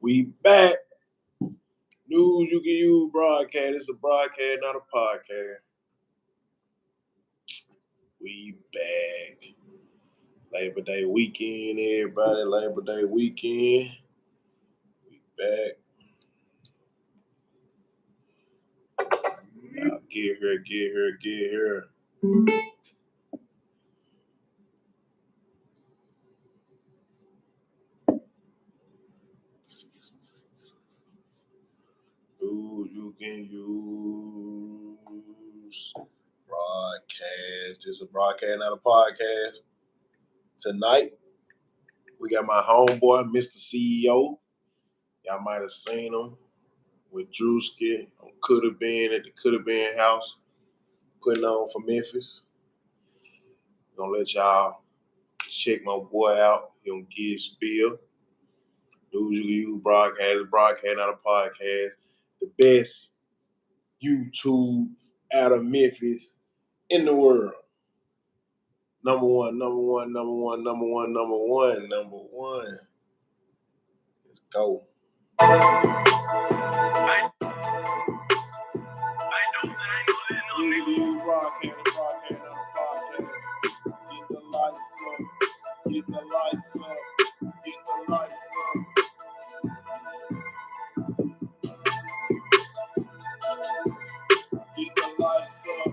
We back. News You Can Use broadcast. It's a broadcast, not a podcast. We back. Labor Day weekend, everybody. Labor Day weekend. We back. Y'all get here. News You Can Use broadcast. It's a broadcast, not a podcast. Tonight, we got my homeboy, Mizta Ceo. Y'all might have seen him with Druski on Coulda Been at the Coulda Been house, putting on for Memphis. Gonna let y'all check my boy out. He gonna get his spiel. News You Can Use broadcast, not a podcast. The best YouTube out of Memphis in the world. Number one. Let's go. Broadcast, not a podcast. Get the lights up. Get the lights up. Get the lights up. Get the lights up.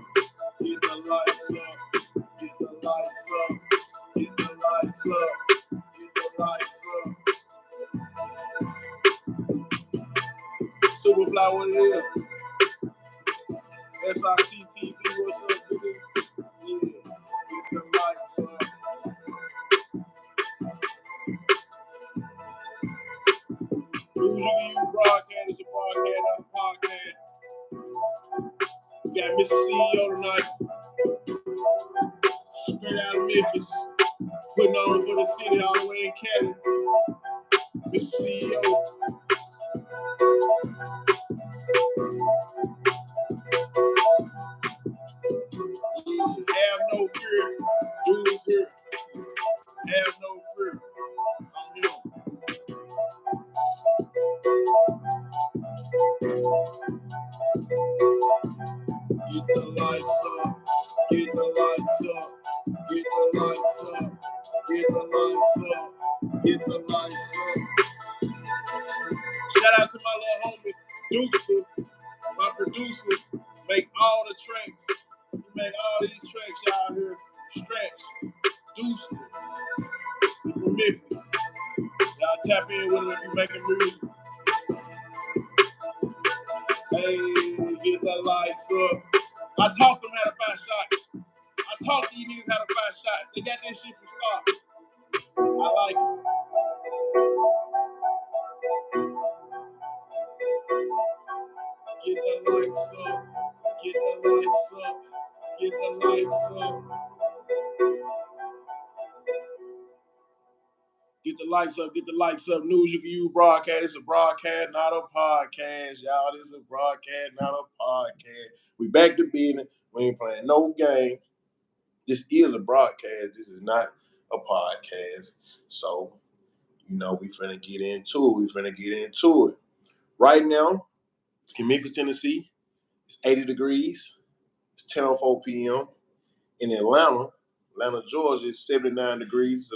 Get the lights up. Get the lights up. Get the lights up. Get the lights up. Super fly, what it is? SITTV, what's up, nigga? Yeah. Get the lights up. News You Can Use broadcast. It's a broadcast, not a podcast. We got Mizta Ceo tonight. Straight out of Memphis. Putting on for the city all the way in Cali. Mizta Ceo. Have no fear. Dude's here. Have no fear. I'm here. Get the lights up. Get the lights up. Get the lights up. Get the lights up. Get the lights up. Shout out to my little homie, Druski, my producer. Make all the tracks. He make all these tracks y'all hear. Stretch. Druski. He from Memphis. Y'all tap in with him if you making music. Hey, get the lights up. I taught them how to find shots. I taught these niggas how to find shots. They got that shit from Star. I like it. Get the lights up. Get the lights up. Get the lights up. Get the lights up. Get the lights up. News You Can Use broadcast. It's a broadcast, not a podcast. Y'all, this is a broadcast, not a podcast. We back to business. We ain't playing no game. This is a broadcast. This is not a podcast. So, we finna get into it. Right now, in Memphis, Tennessee, it's 80 degrees. It's 10:04 p.m. In Atlanta, Georgia, it's 79 degrees. It's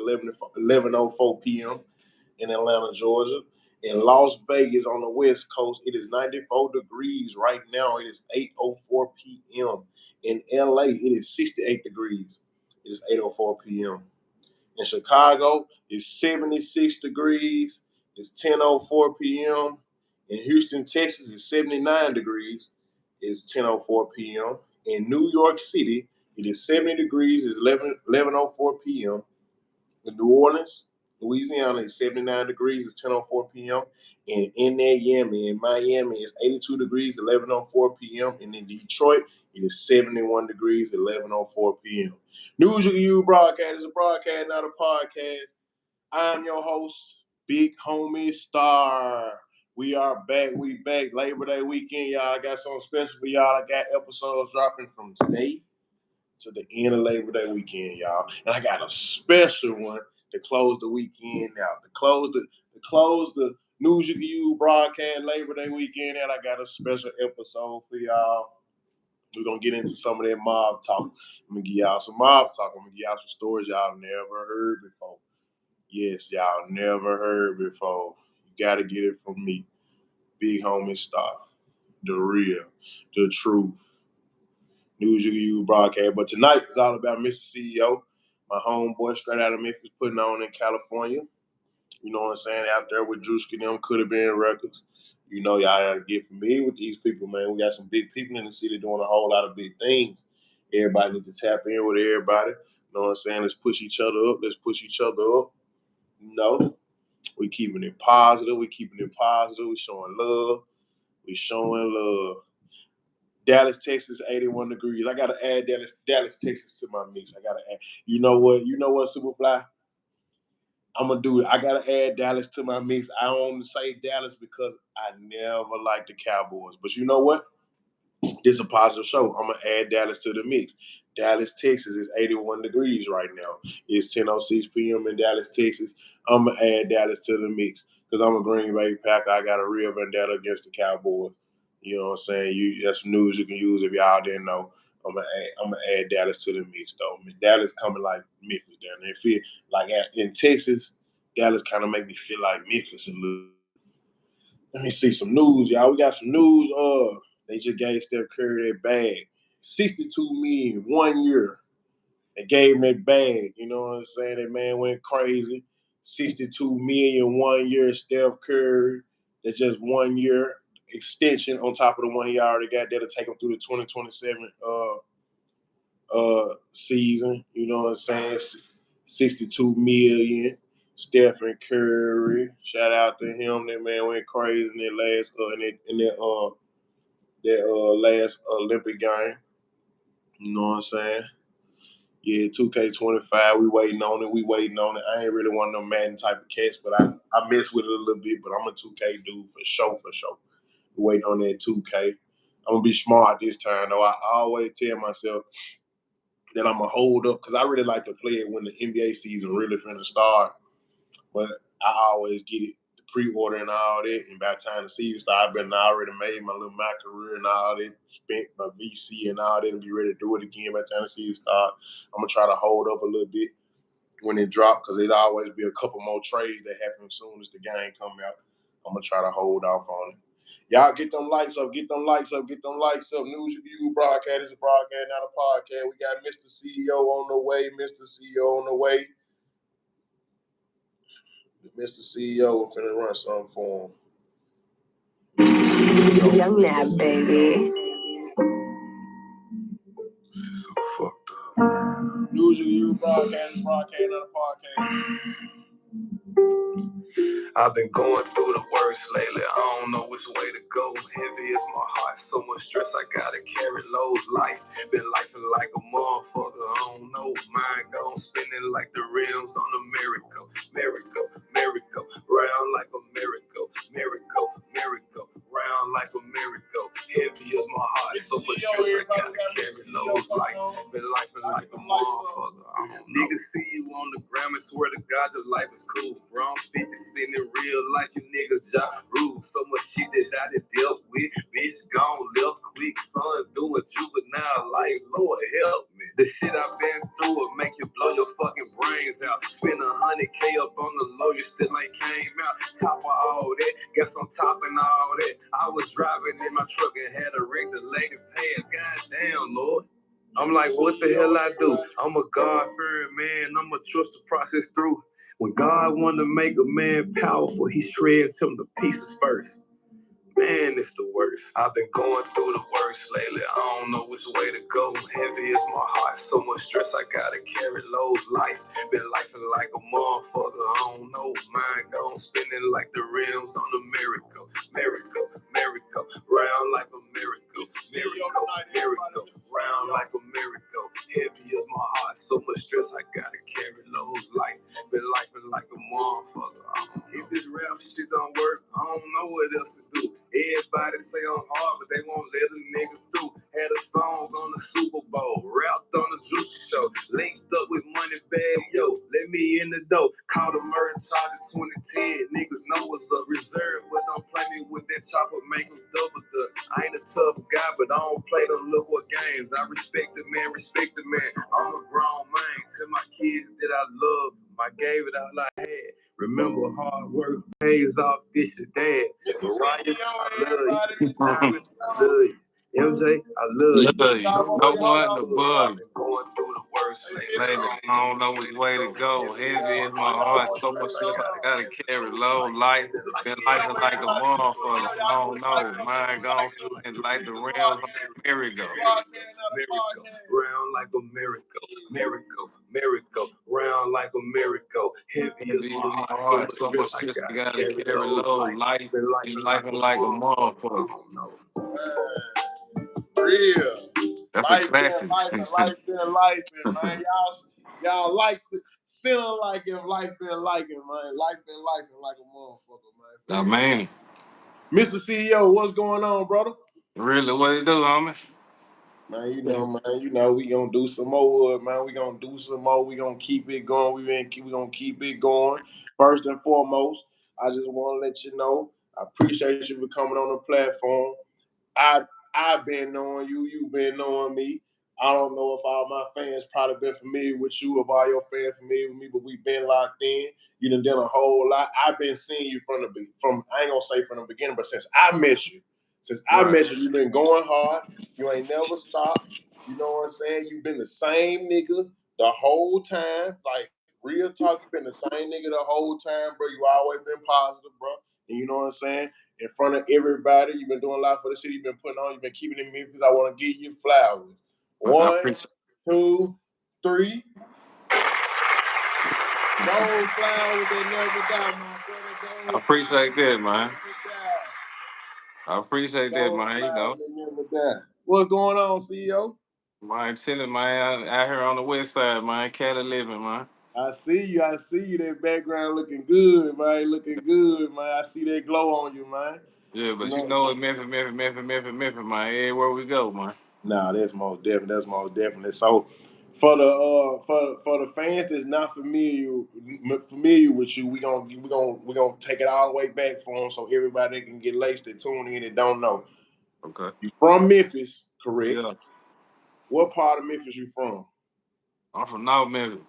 11:04 p.m. in Atlanta, Georgia. In Las Vegas on the West Coast, it is 94 degrees right now. It is 8:04 p.m. In LA, it is 68 degrees. It is 8:04 p.m. In Chicago, it's 76 degrees. It's 10:04 p.m. In Houston, Texas, it's 79 degrees. It's 10:04 p.m. In New York City, it is 70 degrees. It's 11:04 p.m. In New Orleans, Louisiana, it's 79 degrees. It's 10:04 p.m. And in Miami, it's 82 degrees. 11:04 p.m. And in Detroit, it is 71 degrees. 11:04 p.m. News You Can Use broadcast is a broadcast, not a podcast. I'm your host, Big Homie Star. We are back. We back. Labor Day weekend, y'all. I got something special for y'all. I got episodes dropping from today to the end of Labor Day weekend, y'all. And I got a special one to close the weekend out. To close the News You Can Use broadcast Labor Day weekend, and I got a special episode for y'all. We're going to get into some of that mob talk. I'm going to give y'all some mob talk. I'm going to give y'all some stories y'all never heard before. Yes, y'all never heard before. You got to get it from me. Big homie Star. The real. The truth. News You Can Use broadcast. But tonight is all about Mizta Ceo, my homeboy straight out of Memphis, putting on in California. You know what I'm saying? Out there with druski them, Coulda Been Records. You know, y'all gotta get familiar with these people, man. We got some big people in the city doing a whole lot of big things. Everybody need to tap in with everybody. You know what I'm saying? Let's push each other up. Let's push each other up. You know, we keeping it positive. We keeping it positive. We showing love. We showing love. Dallas, Texas, 81 degrees. I gotta add Dallas, Texas to my mix. I gotta add. You know what, Superfly? I'm gonna do it. I gotta add Dallas to my mix. I don't say Dallas because I never liked the Cowboys. But you know what? This is a positive show. I'm gonna add Dallas to the mix. Dallas, Texas is 81 degrees right now. It's 10:06 p.m. in Dallas, Texas. I'm gonna add Dallas to the mix because I'm a Green Bay Packer. I got a real vendetta against the Cowboys. You know what I'm saying? That's some news you can use if y'all didn't know. I'm gonna add Dallas to the mix though. Dallas coming like Memphis down there. Feel like in Texas, Dallas kind of make me feel like Memphis a little. Let me see some news, y'all. We got some news. They just gave Steph Curry that bag. $62 million 1 year. They gave him that bag. You know what I'm saying? That man went crazy. $62 million 1 year, Steph Curry. That's just 1 year extension on top of the one he already got there to take him through the 2027 season. You know what I'm saying? $62 million. Stephen Curry. Shout out to him. That man went crazy in that last Olympic game. You know what I'm saying? Yeah, 2K25. We waiting on it. I ain't really one of them Madden type of cats, but I mess with it a little bit. But I'm a 2K dude for sure. We waiting on that 2K. I'm gonna be smart this time though. I always tell myself that I'm gonna hold up because I really like to play it when the NBA season really finna start. But I always get it, the pre-order and all that. And by the time the season starts, I've been already made my career and all that, spent my VC and all that, and be ready to do it again by the time the season starts. I'm gonna try to hold up a little bit when it drops because it'll always be a couple more trades that happen as soon as the game come out. I'm gonna try to hold off on it. Y'all get them lights up, get them lights up. News You Can Use broadcast is a broadcast, not a podcast. We got Mizta Ceo on the way. Mizta Ceo, I'm finna run something for him. Young Nab, baby. This is so fucked up. News You Can Use broadcast, not a podcast. I've been going through the worst lately. I don't know which way to go. Heavy is my heart, so much stress. I gotta carry loads. Life been lifing like a motherfucker. I don't know. Mind gone spinning like the rims on a miracle. Round like a miracle. Round like a miracle. Heavy is my heart, so much stress. I gotta carry loads. Life been lifing like a motherfucker. Niggas see you on the gram and swear to God your life is cool. Brown 50 sitting in real life, you niggas job rude. So much shit that I done dealt with. Bitch gone left quick, son doing juvenile life. Lord help me. The shit I've been through will make you blow your fucking brains out. Spend $100K up on the low, you still ain't came out. Top of all that, guess I'm topping all that. I was driving in my truck and had a rig the leg and pants. Goddamn, Lord. I'm like, what the hell I do? I'm a God-fearing man. I'm going to trust the process through. When God want to make a man powerful, he shreds him to pieces first. Man, it's the worst. I've been going through the worst lately. I don't know which way to go. Heavy is my heart. So much stress, I gotta carry loads. Life been lifing like a motherfucker. I don't know. Mind gone spinning like the rims on a miracle. Round like a miracle. Round like a miracle. Heavy is my heart. So much stress, I gotta carry loads. Life been lifing like a motherfucker. If this rap shit don't work, I don't know what else to do. Everybody say I'm hard, but they won't let a nigga through. Had a song on the Super Bowl, rapped on the Juicy Show, linked up with Money Bag, yo, let me in the door. Caught a murder charge in 2010, niggas know what's up. Reserve but I don't play them little boy games. I respect the man, respect the man. I'm a grown man. Tell my kids that I love them. I gave it all I had. Remember, hard work pays off. This your dad. Mariah, I love you. Diamond, I love you. MJ, I love you. No one the bug. Going through the worst. Lady, I don't know which way to go. Heavy is my heart. So much stress I gotta carry low. Life been life like a motherfucker. I don't know. Mine gone swing like the rims on a merry-go. Miracle, round like a miracle, miracle, miracle, round like a miracle. Heavy is Heavy my is my heart, heart. So much I stress I gotta gotta carry carry those. low. Life Life been life been like life a like a motherfucker. motherfucker. Real. That's a Life been classic. life and life been life, man. Y'all like feeling like if life been like it, man. Life been life like a motherfucker, man. Now, man. Mr. CEO, what's going on, brother? Really, what it do, homie? Man, you know, we gonna do some more, man. We gonna do some more. We gonna keep it going. We gonna keep it going. First and foremost, I just want to let you know, I appreciate you for coming on the platform. I've been knowing you. You've been knowing me. I don't know if all my fans probably been familiar with you, if all your fans familiar with me, but we've been locked in. You done a whole lot. I've been seeing you from I ain't gonna say from the beginning, but since I met you, you've been going hard. You ain't never stopped. You know what I'm saying? You've been the same nigga the whole time. Like real talk, you've been the same nigga the whole time, bro. You always been positive, bro. And you know what I'm saying? In front of everybody. You've been doing a lot for the city. You've been putting on. You've been keeping it in Memphis. I want to give you flowers. I 1, 2, 3. Gold flowers that never die, my brother. Gold appreciate that, man. flowers I appreciate that, man. You know, that never die. What's going on, CEO? man, chilling, man, out here on the west side, man. Cali living, man. I see you. I see you. That background looking good, man. Looking good, man. I see that glow on you, man. Yeah, but you know it's Memphis, man. Everywhere we go, man. Nah, that's most definitely. That's most definitely. So, for the fans that's not familiar with you, we gonna take it all the way back for them, so everybody can get laced that tune in and don't know. Okay. You from Memphis, correct? Yeah. What part of Memphis you from? I'm from North Memphis.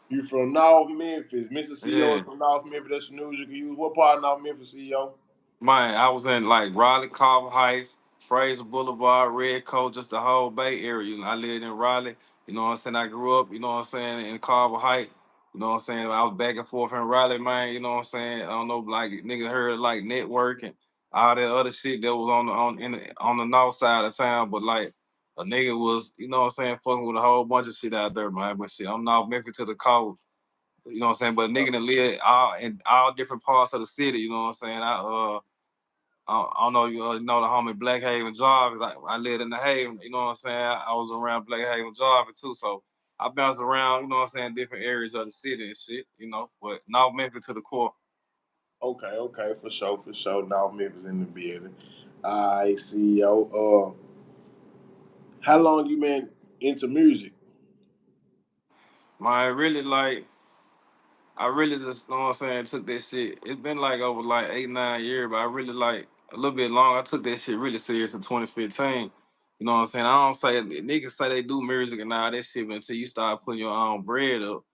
You from North Memphis. Mr. CEO Yeah. is from North Memphis. That's the news you can use. What part of North Memphis, CEO? Man, I was in like Raleigh, Carver Heights, Fraser Boulevard, Red Coat, just the whole Bay Area. You know, I lived in Raleigh. You know what I'm saying? I grew up, you know what I'm saying, in Carver Heights. You know what I'm saying? I was back and forth in Raleigh, man. You know what I'm saying? I don't know, like niggas heard like network and all that other shit that was on the north side of town, but like a nigga was, you know what I'm saying, fucking with a whole bunch of shit out there, man. But shit, I'm North Memphis to the coast. You know what I'm saying? But a nigga that live in all different parts of the city, you know what I'm saying? I don't know you know the homie Black Haven Jarvis. I lived in the Haven, you know what I'm saying? I was around Black Haven Jarvis too, so I bounced around, you know what I'm saying, different areas of the city and shit, you know, but North Memphis to the core. Okay, for sure, for sure. North Memphis in the building. I see, yo. How long you been into music? My really like I really just, you know what I'm saying, took that shit. It's been like over like 8, 9 years, but I really like a little bit long. I took that shit really serious in 2015. You know what I'm saying? I don't say niggas say they do music and all that shit, but until you start putting your own bread up,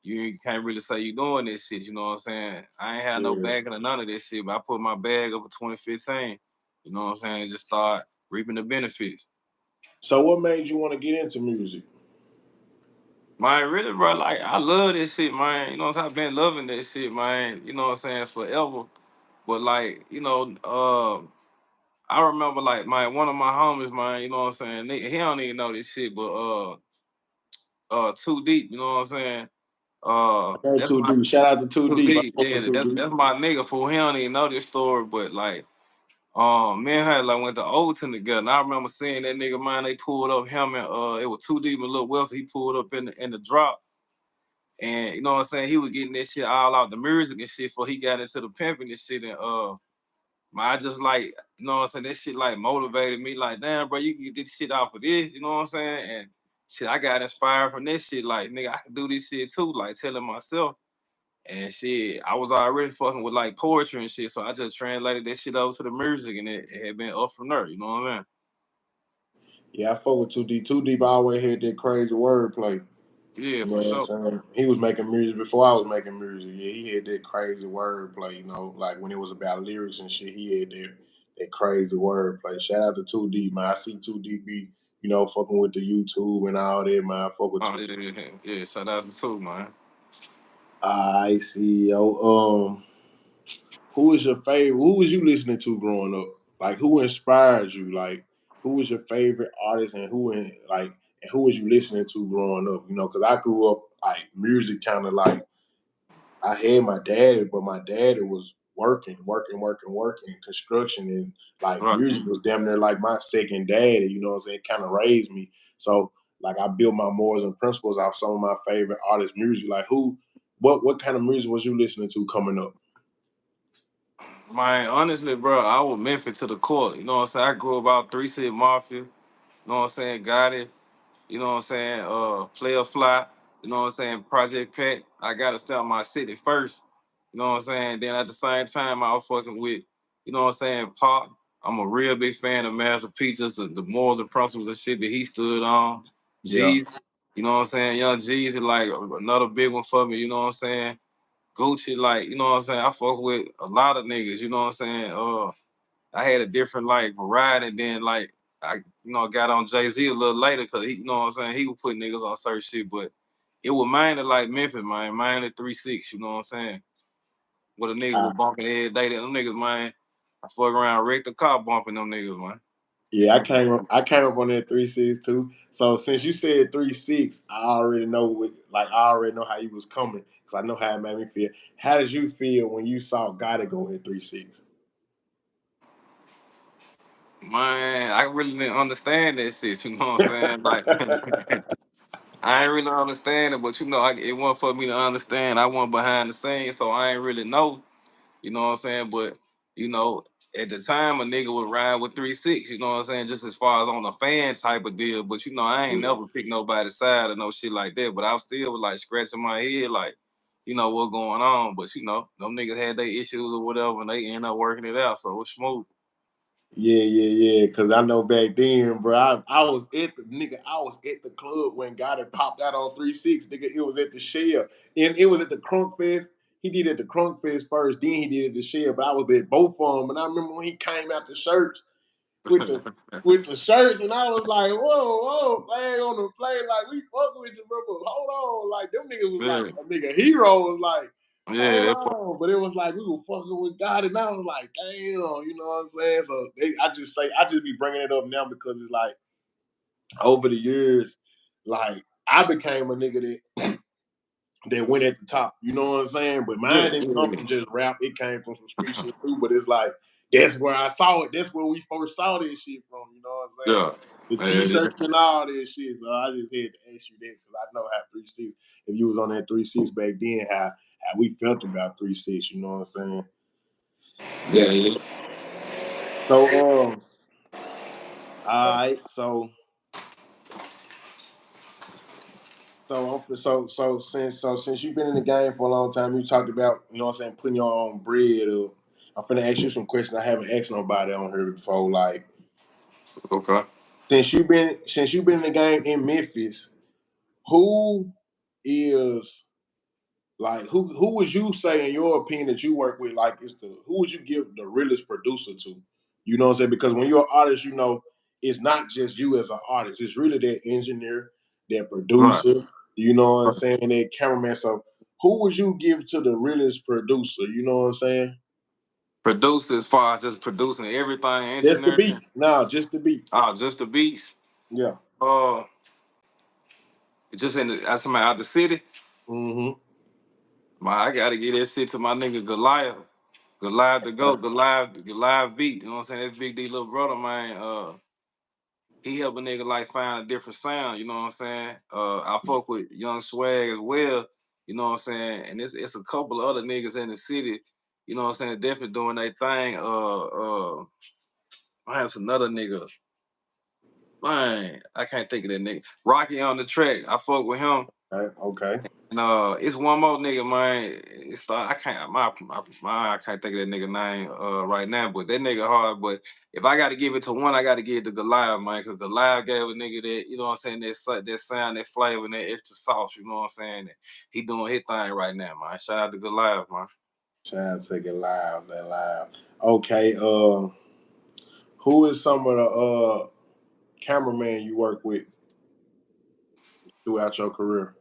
you can't really say you doing this shit. You know what I'm saying? I ain't had no Yeah. backing or none of this shit, but I put my bag up in 2015. You know what I'm saying? And just start reaping the benefits. So what made you want to get into music? Man, really, bro, like I love this shit, man. You know what I'm saying? I've been loving this shit, man. You know what I'm saying, forever. But like, I remember like one of my homies, man, you know what I'm saying? He don't even know this shit, but Too Deep, you know what I'm saying? Okay, That's Too my Deep. Shout out to Too Too Deep. I Deep, fuck yeah, with Too Deep. that's my nigga fool. He don't even know this story, but like me and her like went to Overton together. And I remember seeing that nigga, man, they pulled up him and it was Too Deep and Lil Wilson. He pulled up in the drop. And you know what I'm saying? He was getting that shit all out the music and shit before he got into the pimping and shit. And I just like, you know what I'm saying? That shit like motivated me, like, damn, bro, you can get this shit off of this, you know what I'm saying? And shit, I got inspired from this shit. Like, nigga, I can do this shit too, like telling myself. And shit, I was already fucking with like poetry and shit. So I just translated that shit over to the music and it had been up from there, you know what I mean? Yeah, I fuck with 2D. 2D always had that crazy wordplay. Yeah, You know for what I'm sure. saying? He was making music before I was making music. Yeah, he had that crazy wordplay, like when it was about lyrics and shit, he had that crazy wordplay. Shout out to 2D, man. I see 2D be, fucking with the YouTube and all that, man. I fuck with Oh 2D. yeah. Shout out to two, man. I see, yo. Who is your favorite? Who was you listening to growing up? Like, who inspired you? Like, who was your favorite artist, and who was you listening to growing up? Because I grew up like music, kind of like I had my daddy, but my daddy was working, construction, and like Right. music was damn near like my second daddy. You know what I'm saying? Kind of raised me. So like I built my morals and principles off some of my favorite artists' music. Like what kind of music was you listening to coming up? Man, honestly, bro, I was Memphis to the court. You know what I'm saying? I grew up about 3 City Mafia. You know what I'm saying? Got it. You know what I'm saying? Player Fly. You know what I'm saying? Project Pack. I gotta start my city first. You know what I'm saying? Then at the same time, I was fucking with, you know what I'm saying, Pop. I'm a real big fan of Master P, just the morals and principles and shit that he stood on. Yeah. Jeezy. You know what I'm saying? Young Jeezy, like another big one for me, you know what I'm saying? Gucci, like, you know what I'm saying? I fuck with a lot of niggas, you know what I'm saying? I had a different like variety. And then like I got on Jay-Z a little later because he, you know what I'm saying, he would put niggas on certain shit, but it was mainly like Memphis, man, mainly 3-6, you know what I'm saying? What a nigga Uh, was bumping every day. Them niggas, man, I fuck around, wrecked the car bumping them niggas, man. yeah, I came up on that 3-6 too. So since you said 3-6, I already know how you was coming because I know how it made me feel. How did you feel when you saw Gotta go at 3-6? Man, I really didn't understand that shit, you know what I'm saying? Like I ain't really understand it, but it wasn't for me to understand. I wasn't behind the scenes, so I ain't really know. You know what I'm saying? But you know, at the time, a nigga would ride with 3-6. You know what I'm saying? Just as far as on a fan type of deal. But I ain't Yeah. never picked nobody's side or no shit like that. But I was still like scratching my head, like, what going on. But them niggas had their issues or whatever, and they end up working it out. So it's smooth. Yeah. Cause I know back then, bro, I was at the club when God had popped out on 3-6. Nigga, it was at the Shell. And it was at the Crunk Fest. He did it at the Crunk Fest first, then he did it at the Shell. But I was at both of them. And I remember when he came out the church with the with the shirts, and I was like, whoa, flag on the play, like we fuck with you, bro. But hold on, like them niggas was like Yeah, a nigga hero was like, yeah, hold that on, but it was like we were fucking with God, and I was like, damn, you know what I'm saying? So I just be bringing it up now because it's like over the years, like I became a nigga that went at the top. You know what I'm saying? But mine yeah, didn't come yeah, from just rap. It came from some street shit too. But it's like that's where I saw it. That's where we first saw this shit from. You know what I'm saying? yeah, The yeah, t-shirts and all this shit. So I just had to ask you that because I know how 3-6. If you was on that 3-6 back then, how we felt about 3-6. You know what I'm saying? yeah, Yeah. yeah. So all right. So since you've been in the game for a long time, you talked about, you know what I'm saying, putting your own bread up. I'm finna ask you some questions I haven't asked nobody on here before. Like Okay. since you've been in the game in Memphis, who is like who would you say in your opinion that you work with, like who would you give the realest producer to? You know what I'm saying? Because when you're an artist, it's not just you as an artist, it's really that engineer, that Right. producer, you know what I'm saying, and that cameraman. So who would you give to the realest producer? You know what I'm saying? Produce as far as just producing everything, Just the engineering. beat. No, just the beat. Just the beats. Yeah. Uh, just that's somebody out the city. Mm-hmm. I gotta get that shit to my nigga Goliath. Goliath to go, Goliath beat. You know what I'm saying? That's Big D little brother, man. He help a nigga like find a different sound, you know what I'm saying? I fuck with Young Swag as well, you know what I'm saying? And it's a couple of other niggas in the city, you know what I'm saying, definitely doing their thing. Man, it's another nigga. Man, I can't think of that nigga. Rocky on the track. I fuck with him. Okay. And it's one more nigga, man. I can't think of that nigga name right now, but that nigga hard. But if I got to give it to one, I got to give it to Goliath, man, because Goliath gave a nigga that, you know what I'm saying, that sound, that flavor, and that extra sauce. You know what I'm saying? He doing his thing right now, man. Shout out to Goliath, man. Shout out to Goliath, that live. Okay, who is some of the cameraman you work with throughout your career?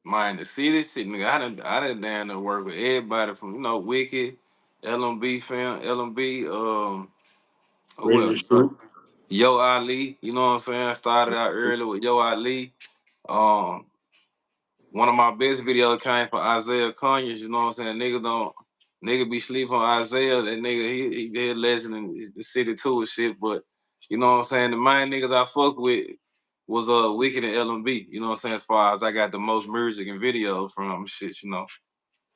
Man, the city shit, nigga. I done down to work with everybody from, Wicked, LMB fam, LMB, who Ready to else? shoot? Yo Ali, you know what I'm saying? I started out early with Yo Ali. Um, One of my best videos came from Isaiah Conyers, you know what I'm saying? Nigga be sleeping on Isaiah. That nigga, he a legend in the city too and shit. But you know what I'm saying? The main niggas I fuck with was Wicked and LMB, you know what I'm saying? As far as I got the most music and videos from them shit.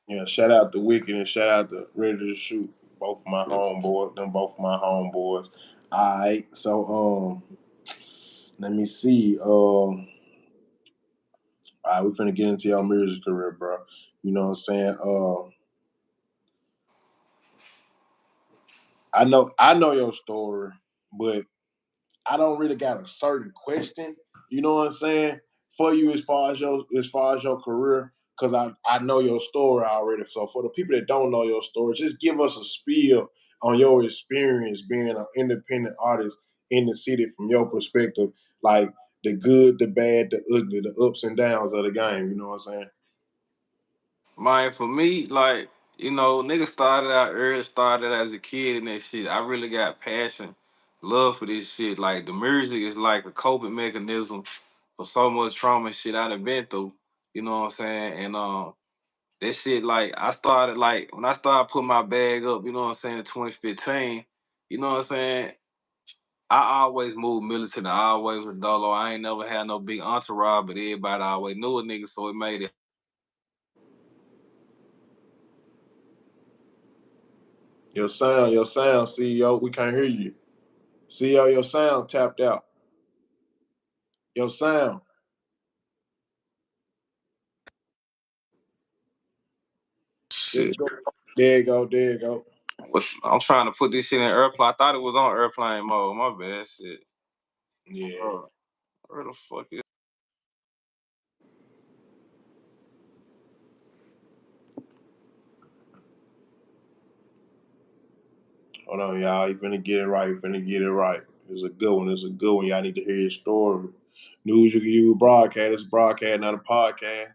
Yeah, shout out to Wicked and shout out to Ready to Shoot. Both my homeboys, them both my homeboys. All right, so let me see. All right, we finna get into your music career, bro. You know what I'm saying? I know your story, but I don't really got a certain question. You know what I'm saying? For you as far as your career, because I know your story already. So for the people that don't know your story, just give us a spiel on your experience being an independent artist in the city from your perspective, like the good, the bad, the ugly, the ups and downs of the game. You know what I'm saying? Man, for me, like, nigga started out early, started as a kid and that shit. I really got passion, love for this shit. Like, the music is like a coping mechanism for so much trauma and shit I done been through. You know what I'm saying? And that shit, like, I started, like, when I started putting my bag up, you know what I'm saying, in 2015, you know what I'm saying? I always moved militant. I always was dolo. I ain't never had no big entourage, but everybody always knew a nigga, so it made it. Your sound, CEO, we can't hear you. CEO, your sound tapped out. Your sound. Just Shit. go. There you go. There you go. I'm trying to put this shit in airplane. I thought it was on airplane mode. My bad. Shit. Yeah. Bro, where the fuck is? Hold on, y'all. You finna get it right. You finna get it right. It's a good one. It's a good one. Y'all need to hear his story. News you can use broadcast. It's a broadcast, not a podcast.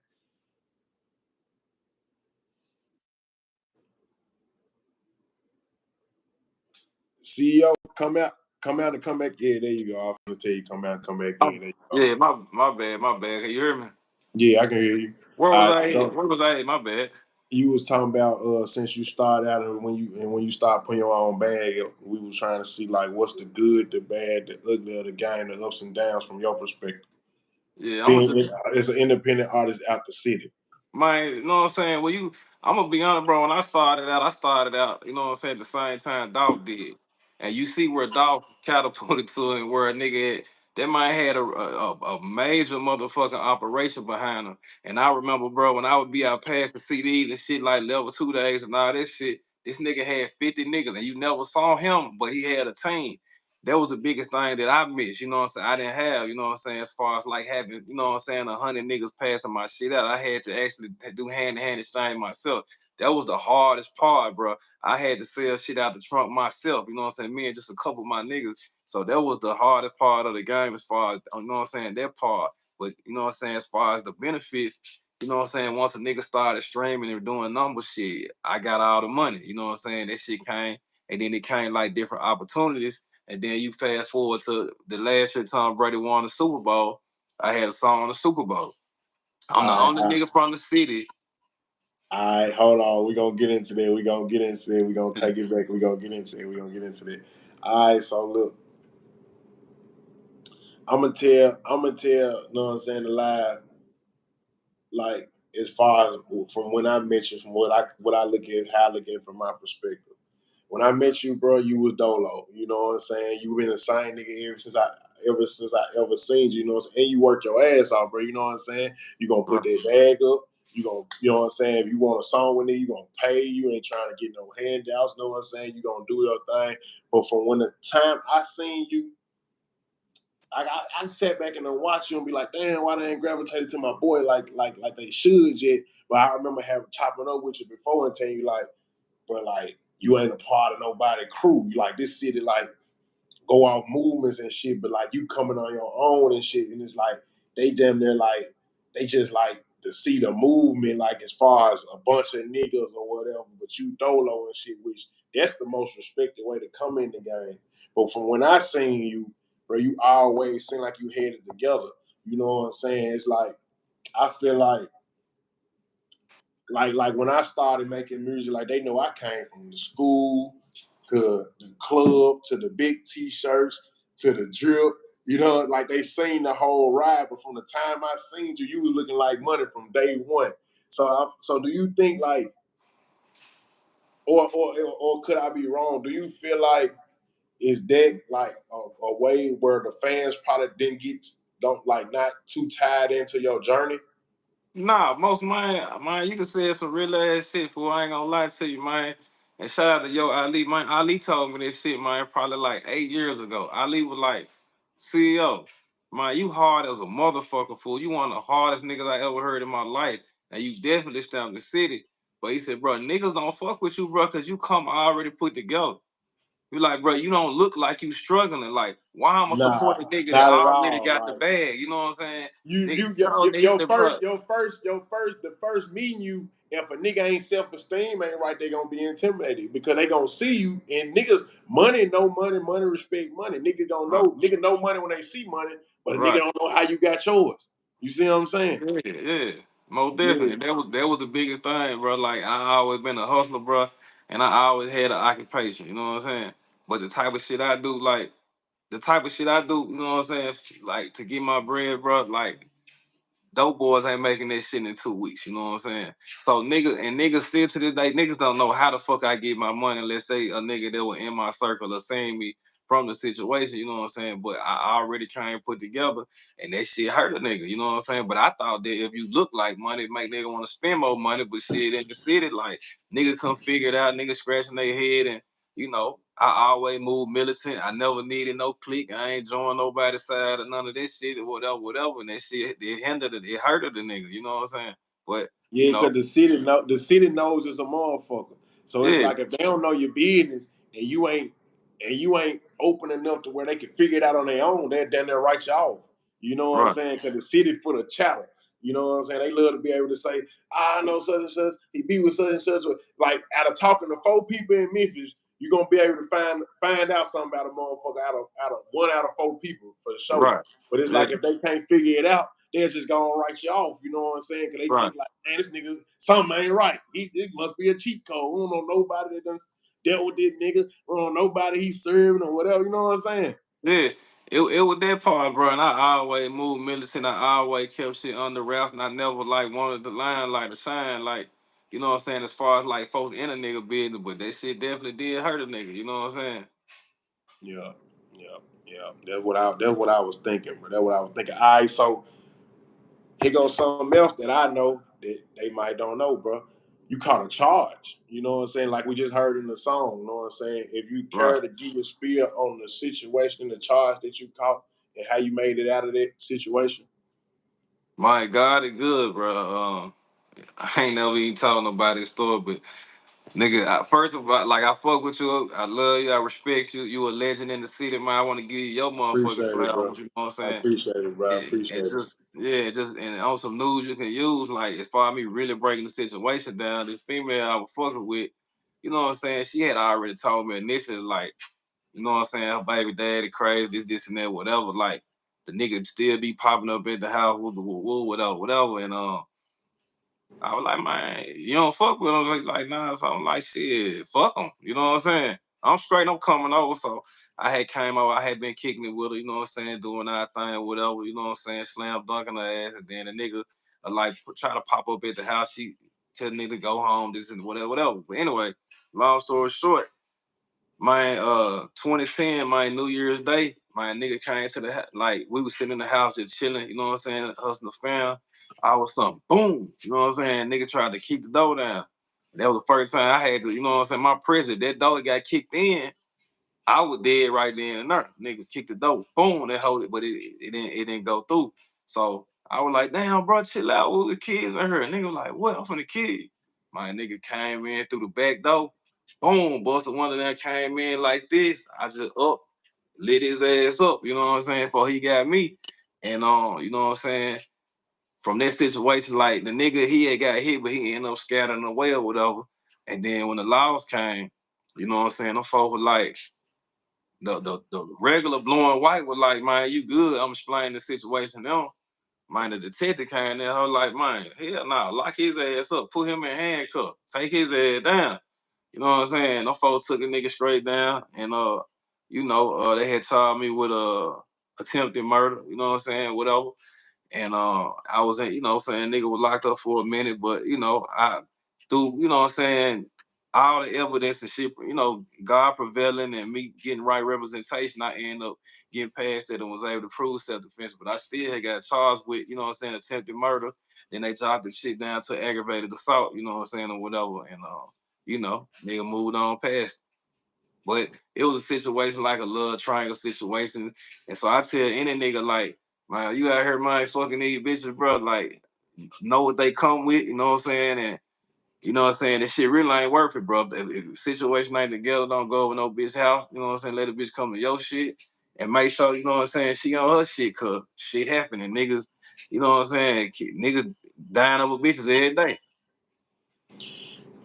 CEO, come out and come back. Yeah, there you go. I'm gonna tell you, come out and come back in. There you go. Yeah, my bad. Can you hear me? Yeah, I can hear you. Where All was right, I? so Where was I? My bad. you was talking about since you started out and when you start putting your own bag up, we was trying to see like what's the good, the bad, the ugly of the game, the ups and downs from your perspective. Yeah, I'm Being gonna just as an independent artist out the city. Man, you know what I'm saying? I'm gonna be honest, bro. When I started out, you know what I'm saying, at the same time Dolph did. And you see where Dolph catapulted to and where a nigga that man had a major motherfucking operation behind him. And I remember, bro, when I would be out passing CDs and shit like level 2 days and all this shit, this nigga had 50 niggas and you never saw him, but he had a team. That was the biggest thing that I missed, you know what I'm saying? I didn't have, you know what I'm saying, as far as like having, you know what I'm saying, 100 niggas passing my shit out. I had to actually do hand-to-hand exchange myself. That was the hardest part, bro. I had to sell shit out the trunk myself, you know what I'm saying? Me and just a couple of my niggas. So that was the hardest part of the game as far as, you know what I'm saying, that part. But, you know what I'm saying, as far as the benefits, you know what I'm saying, once a nigga started streaming and doing number shit, I got all the money, you know what I'm saying? That shit came, and then it came like different opportunities. And then you fast forward to the last year Tom Brady won the Super Bowl. I had a song on the Super Bowl. I'm the only I nigga from the city. All right, hold on. We're gonna get into that. We're gonna get into that. We're gonna take it back. We're gonna get into that. We're gonna get into that. All right, so look, I'm gonna tell, you know what I'm saying, the live, like as far as from when I met you, from what I look at, how I look at it from my perspective. When I met you, bro, you was dolo. You know what I'm saying? You been the same nigga ever since ever since I ever seen you. You know what I'm saying? And you work your ass off, bro. You know what I'm saying? You gonna put that bag up. You gonna, you know what I'm saying? If you want a song with it, you gonna pay. You ain't trying to get no handouts. You know what I'm saying? You gonna do your thing. But from when the time I seen you, I sat back and then watched you and be like, damn, why they ain't gravitated to my boy like they should yet? But I remember having chopping up with you before and telling you like, bro, like you ain't a part of nobody crew. You like this city, like go off movements and shit, but like you coming on your own and shit, and it's like they damn near like they just like to see the movement, like as far as a bunch of niggas or whatever, but you dolo and shit, which that's the most respected way to come in the game. But from when I seen you, bro, you always seem like you had it together. You know what I'm saying? It's like I feel like when I started making music, like they know I came from the school to the club to the big t-shirts to the drip. You know, like they seen the whole ride, but from the time I seen you, you was looking like money from day one. So do you think like, or could I be wrong? Do you feel like is that like a way where the fans probably don't like not too tied into your journey? Nah, most man, you can say some real ass shit. For I ain't gonna lie to you, man. And shout out to Yo Ali, man. Ali told me this shit, man, probably like 8 years ago. Ali was like, CEO, man, you hard as a motherfucker, fool. You one of the hardest niggas I ever heard in my life, and you definitely stamped the city. But he said, bro, niggas don't fuck with you, bro, cause you come already put together. You like, bro, you don't look like you struggling. Like, why I'm gonna support Nah, a nigga that not at already all. got the Like bag? You know what I'm saying? Nigga, you told me, he said, bro, the first meeting you, if a nigga ain't self-esteem ain't right, they gonna be intimidated because they gonna see you and niggas money, no money, money respect money. right, Nigga know money when they see money, but a nigga right. don't know how you got yours. You see what I'm saying? Yeah, yeah, most Yeah. definitely. That was the biggest thing, bro. Like I always been a hustler, bro, and I always had an occupation. You know what I'm saying? But the type of shit I do, like the type of shit I do, you know what I'm saying? Like to get my bread, bro. Like dope boys ain't making that shit in 2 weeks. You know what I'm saying? So niggas still to this day, niggas don't know how the fuck I get my money. Let's say a nigga that was in my circle or seeing me from the situation. You know what I'm saying? But I already try and put together, and that shit hurt a nigga. You know what I'm saying? But I thought that if you look like money, it make nigga want to spend more money. But shit in the city, like nigga come figure it out. Nigga scratching their head and. You know, I always move militant. I never needed no clique. I ain't join nobody's side or none of this shit or whatever, whatever. And that shit, it hindered it. It hurted the nigga. You know what I'm saying? But, you Yeah, know, because the city knows it's a motherfucker. So it's yeah, like if they don't know your business and you ain't open enough to where they can figure it out on their own, they're down there write you off. You know what I'm right, saying? Because the city full of chatter. You know what I'm saying? They love to be able to say, I know such and such, he be with such and such. Like out of talking to 4 people in Memphis, you're gonna be able to find out something about a motherfucker out of 1 out of 4 people for sure. right, But it's yeah, like if they can't figure it out, they're just gonna write you off. You know what I'm saying? Because they right. think like, man, this nigga, something ain't right. It must be a cheat code. We don't know nobody that done dealt with this nigga. We don't know nobody he's serving or whatever. You know what I'm saying? Yeah. It was that part, bro. And I always moved militant. I always kept shit under wraps. And I never like wanted the limelight to shine. Like, you know what I'm saying? As far as like folks in a nigga business, but that shit definitely did hurt a nigga. You know what I'm saying? Yeah, yeah, yeah. That's what I was thinking, bro. That's what I was thinking. All right, so here goes something else that I know that they might don't know, bro. You caught a charge. You know what I'm saying? Like we just heard in the song. You know what I'm saying? If you Right. care to give a spiel on the situation and the charge that you caught and how you made it out of that situation. My God, it good, bro. I ain't never even told nobody the story, but nigga, first of all, like I fuck with you, I love you, I respect you. You a legend in the city, man. I want to give you your motherfucking Appreciate it, flowers. bro. You know what I'm I saying? appreciate it, bro. I And appreciate it. just yeah, just and on some news you can use, like as far as me really breaking the situation down. This female I was fucking with, you know what I'm saying? She had already told me initially, like, you know what I'm saying, her baby daddy crazy, this and that, whatever. Like the nigga still be popping up at the house, whatever, whatever. And I was like, man, you don't fuck with him. Like, nah, so I'm like, shit, fuck him. You know what I'm saying? I'm straight, I'm coming over. So I had came over, I had been kicking it with her, you know what I'm saying, doing our thing, whatever, you know what I'm saying, slam dunking her ass. And then the nigga, like, try to pop up at the house. She tell the nigga to go home, this and whatever, whatever. But anyway, long story short, my 2010, my New Year's Day, My nigga came to the like we was sitting in the house just chilling, you know what I'm saying, hustling the fam. I was something, boom, you know what I'm saying. Nigga tried to keep the door down. That was the first time I had to, you know what I'm saying. My prison, that door got kicked in. I was dead right then and there. Nigga kicked the door, boom, they hold it, but it didn't go through. So I was like, damn, bro, chill out. All the kids in here. Nigga was like, what? I'm from the kid. My nigga came in through the back door, boom, busted one of them came in like this. I just lit his ass up, you know what I'm saying, before he got me. And you know what I'm saying? From that situation, like the nigga he had got hit, but he ended up scattering away or whatever. And then when the laws came, you know what I'm saying, them folks were like, the regular blowing white was like, man, you good. I'm explaining the situation to them. Man, the detective came there, I was like, man, hell no, lock his ass up, put him in handcuffs, take his ass down. You know what I'm saying? Them folks took a nigga straight down, and they had charged me with attempted murder. You know what I'm saying? Whatever. And I was in, you know what I'm saying, nigga was locked up for a minute, but I through, you know what I'm saying, all the evidence and shit, God prevailing and me getting right representation, I end up getting past that and was able to prove self-defense. But I still had got charged with, you know what I'm saying, attempted murder. Then they dropped the shit down to aggravated assault, you know what I'm saying, or whatever. And nigga moved on past. But it was a situation like a love triangle situation. And so I tell any nigga like, man, you out here, man, fucking these bitches, bro. Like, know what they come with, you know what I'm saying? And you know what I'm saying? This shit really ain't worth it, bro. If situation ain't together, don't go over no bitch house, you know what I'm saying? Let a bitch come to your shit and make sure, you know what I'm saying, she on her shit, cause shit happening. Niggas, you know what I'm saying? Niggas dying over bitches every day.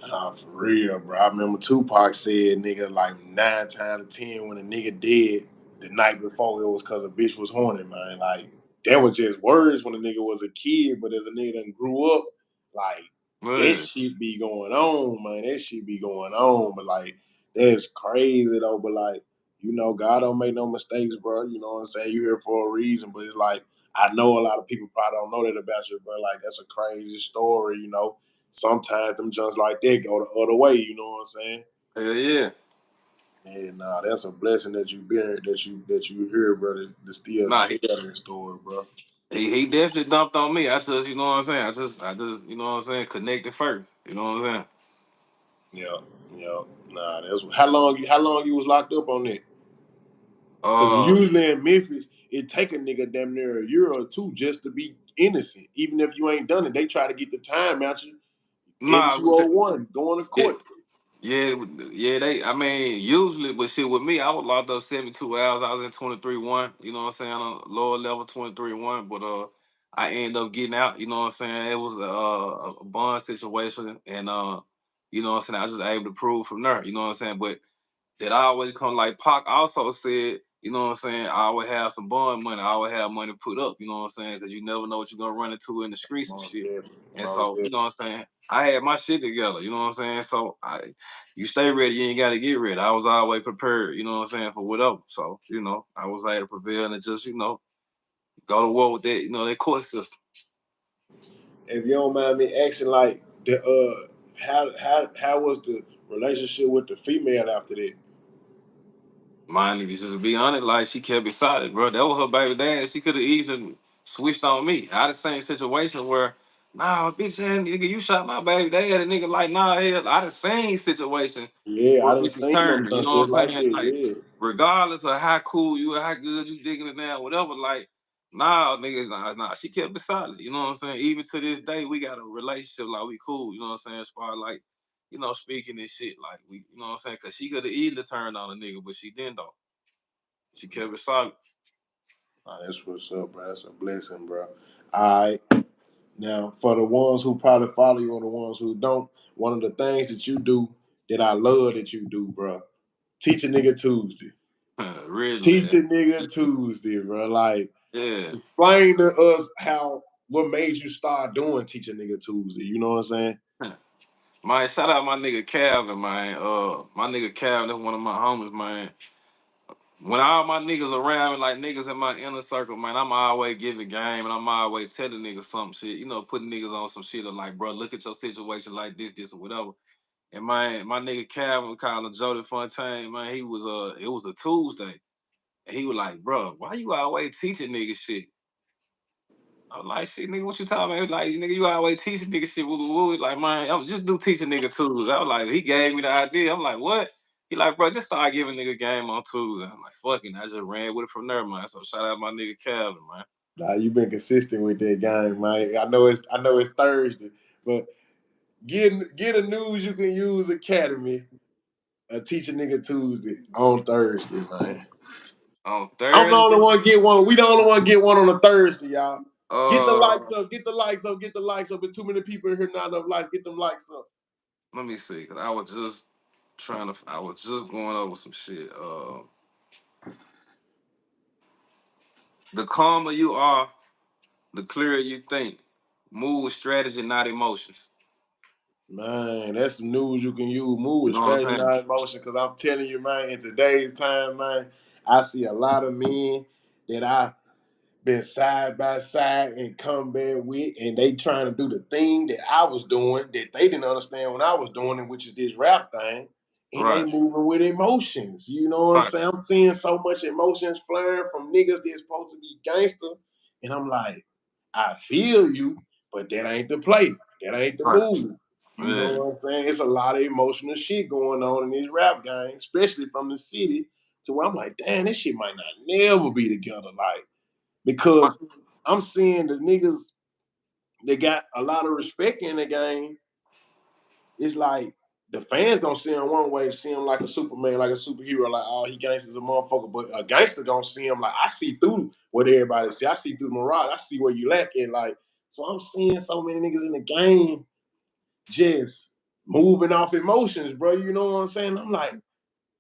Nah, for real, bro. I remember Tupac said, nigga, like 9 times out of 10 when a nigga dead the night before, it was because a bitch was horny, man. Like, that was just words when a nigga was a kid, but as a nigga done grew up, like, that Yeah. shit be going on, man. That shit be going on. But, like, that's crazy, though. But, like, God don't make no mistakes, bro. You know what I'm saying? You here for a reason. But it's like, I know a lot of people probably don't know that about you, bro. Like, that's a crazy story, sometimes them junks like that go the other way, you know what I'm saying? Hell yeah. And that's a blessing that you bear that you hear, brother, to still Nah, tell that story, bro. he definitely dumped on me. I just, you know what I'm saying? I just, you know what I'm saying, connected first. You know what I'm saying? Yeah, yeah. Nah, that's how long you was locked up on that? Because Uh usually in Memphis, it take a nigga damn near a year or two just to be innocent. Even if you ain't done it, they try to get the time out you in nah, 201, going to yeah, court. yeah, yeah, I mean, usually, but shit, with me, I was locked up 72 hours. I was in 23-1, you know what I'm saying, on a lower level 23-1, but I ended up getting out, you know what I'm saying. It was a bond situation, and you know what I'm saying, I was just able to prove from there, you know what I'm saying. But that I always come, like Pac also said, you know what I'm saying, I always have some bond money. I always have money put up, you know what I'm saying, because you never know what you're gonna run into in the streets and Most shit. definitely, And most so, you definitely. know what I'm saying, I had my shit together, you know what I'm saying. So you stay ready, you ain't gotta get ready. I was always prepared, you know what I'm saying, for whatever. So, I was able to prevail and just, go to war with that, that court system. If you don't mind me asking, like the how was the relationship with the female after that? Mine niggas just to be honest, like she kept it solid, bro. That was her baby dad. She could have easily switched on me. I had the same situation where, nah, bitch, nigga, you shot my baby dad. And nigga, like, nah, hell, I the same situation Yeah, where I done bitches seen them turn. You done know what I'm shit like saying? that. Like, Yeah, regardless of how cool you, how good you digging it down, whatever. Like, nah, nigga, nah. She kept it solid. You know what I'm saying? Even to this day, we got a relationship like we cool. You know what I'm saying? As far as like, speaking this shit, like we, you know what I'm saying? Cause she could have easily turned on a nigga, but she didn't though. She kept it solid. nah, that's what's up, bro. That's a blessing, bro. All right, now for the ones who probably follow you and the ones who don't, one of the things that you do that I love that you do, bro, teach a nigga Tuesday. Teach Really? a nigga Tuesday, bro. Like, Yeah. explain to us what made you start doing teach a nigga Tuesday. You know what I'm saying? Man, shout out my nigga Calvin, man. My nigga Calvin, that's one of my homies, man. When all my niggas around, like niggas in my inner circle, man, I'm always giving game and I'm always telling niggas some shit, putting niggas on some shit of like, bro, look at your situation like this, or whatever. And my nigga Calvin, we call him Jody Fontaine, man, it was a Tuesday. And he was like, bro, why you always teaching niggas shit? I was like, shit, nigga, what you talking about? Like, nigga, you always teaching niggas shit. Woo, woo, woo. Like, man, I'm just do teaching nigga tools. I was like, he gave me the idea. I'm like, what? He like, bro, just start giving nigga game on tools. And I'm like, fucking, I just ran with it from there, man. So shout out my nigga Calvin, man. Nah, you been consistent with that game, man. I know it's Thursday, but get a News You Can Use Academy teach a nigga Tuesday on Thursday, man. On I'm the only Thursday, one get one. We the only one get one on a Thursday, y'all. Get the likes uh, up. Get the likes up. Get the likes up. There's too many people in here, not enough likes. Get them likes up. let me see, cause I was just going over some shit. The calmer you are, the clearer you think. Move with strategy, not emotions. Man, that's some news you can use. Move You with know what strategy, I'm saying? not emotion. Because I'm telling you, man, in today's time, man, I see a lot of men that I been side by side and combat with, and they trying to do the thing that I was doing that they didn't understand when I was doing it, which is this rap thing. And they Right, moving with emotions. You know what I'm right, saying? I'm seeing so much emotions flaring from niggas that's supposed to be gangster. And I'm like, I feel you, but that ain't the play. That ain't the right. move. You know Yeah, what I'm saying? It's a lot of emotional shit going on in this rap game, especially from the city, to where I'm like, damn, this shit might not never be together. Like, because I'm seeing the niggas that got a lot of respect in the game. It's like the fans gonna see him one way, see him like a Superman, like a superhero, like oh he gangster's a motherfucker. But a gangster gonna see him like I see through what everybody see. I see through the mirage. I see where you lack it. Like so, I'm seeing so many niggas in the game just moving off emotions, bro. You know what I'm saying? I'm like,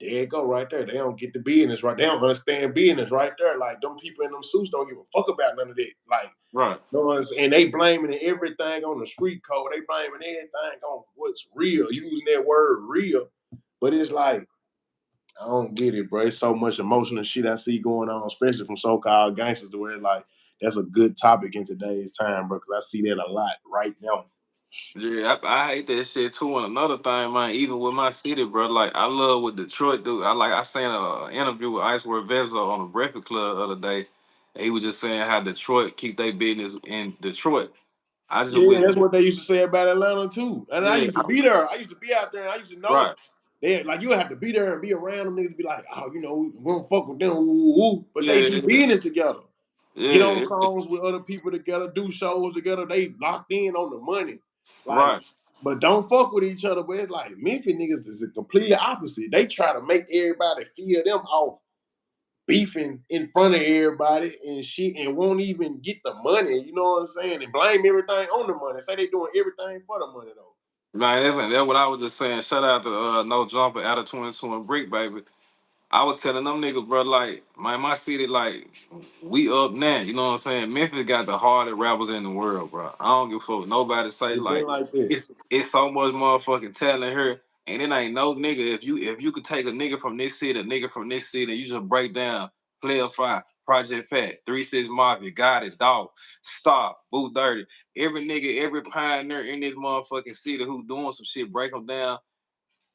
there you go, right there. They don't get the business right. They don't understand business right there. Like them people in them suits don't give a fuck about none of that. Like right. no one's and they blaming everything on the street code. They blaming everything on what's real, using that word real. But it's like, I don't get it, bro. It's so much emotional shit I see going on, especially from so-called gangsters, to where it's like that's a good topic in today's time, bro, because I see that a lot right now. Yeah, I hate that shit too. And another thing, man, even with my city, bro, like I love what Detroit do. I seen a interview with Iceberg Vezzo on the Breakfast Club the other day. And he was just saying how Detroit keep their business in Detroit. I just Yeah, wish, that's what they used to say about Atlanta too. And I yeah, used to be there. I used to be out there. And I used to know. right, They like you have to be there and be around them niggas to be like, oh, you know, we don't fuck with them, woo, woo, woo. But they do yeah, business together. Get on yeah, songs with other people together, do shows together. They locked in on the money. Like, right. but don't fuck with each other. But it's like Memphis niggas is the completely opposite. They try to make everybody feel them off beefing in front of everybody and shit and won't even get the money, you know what I'm saying? And blame everything on the money. Say they doing everything for the money though. Man, that's what I was just saying. Shout out to No Jumper out of 22 and Brick, baby. I was telling them niggas, bro, like, man, my city, like, we up now. You know what I'm saying? Memphis got the hardest rappers in the world, bro. I don't give a fuck what nobody say. It's been Like, like that. it's so much motherfucking talent here, and it ain't no nigga. If you could take a nigga from this city, a nigga from this city, and you just break down Player Five, Project Pat, 3 6 Mafia, Got It, Dog, Stop, Boo Dirty, every nigga, every pioneer in this motherfucking city who doing some shit, break them down.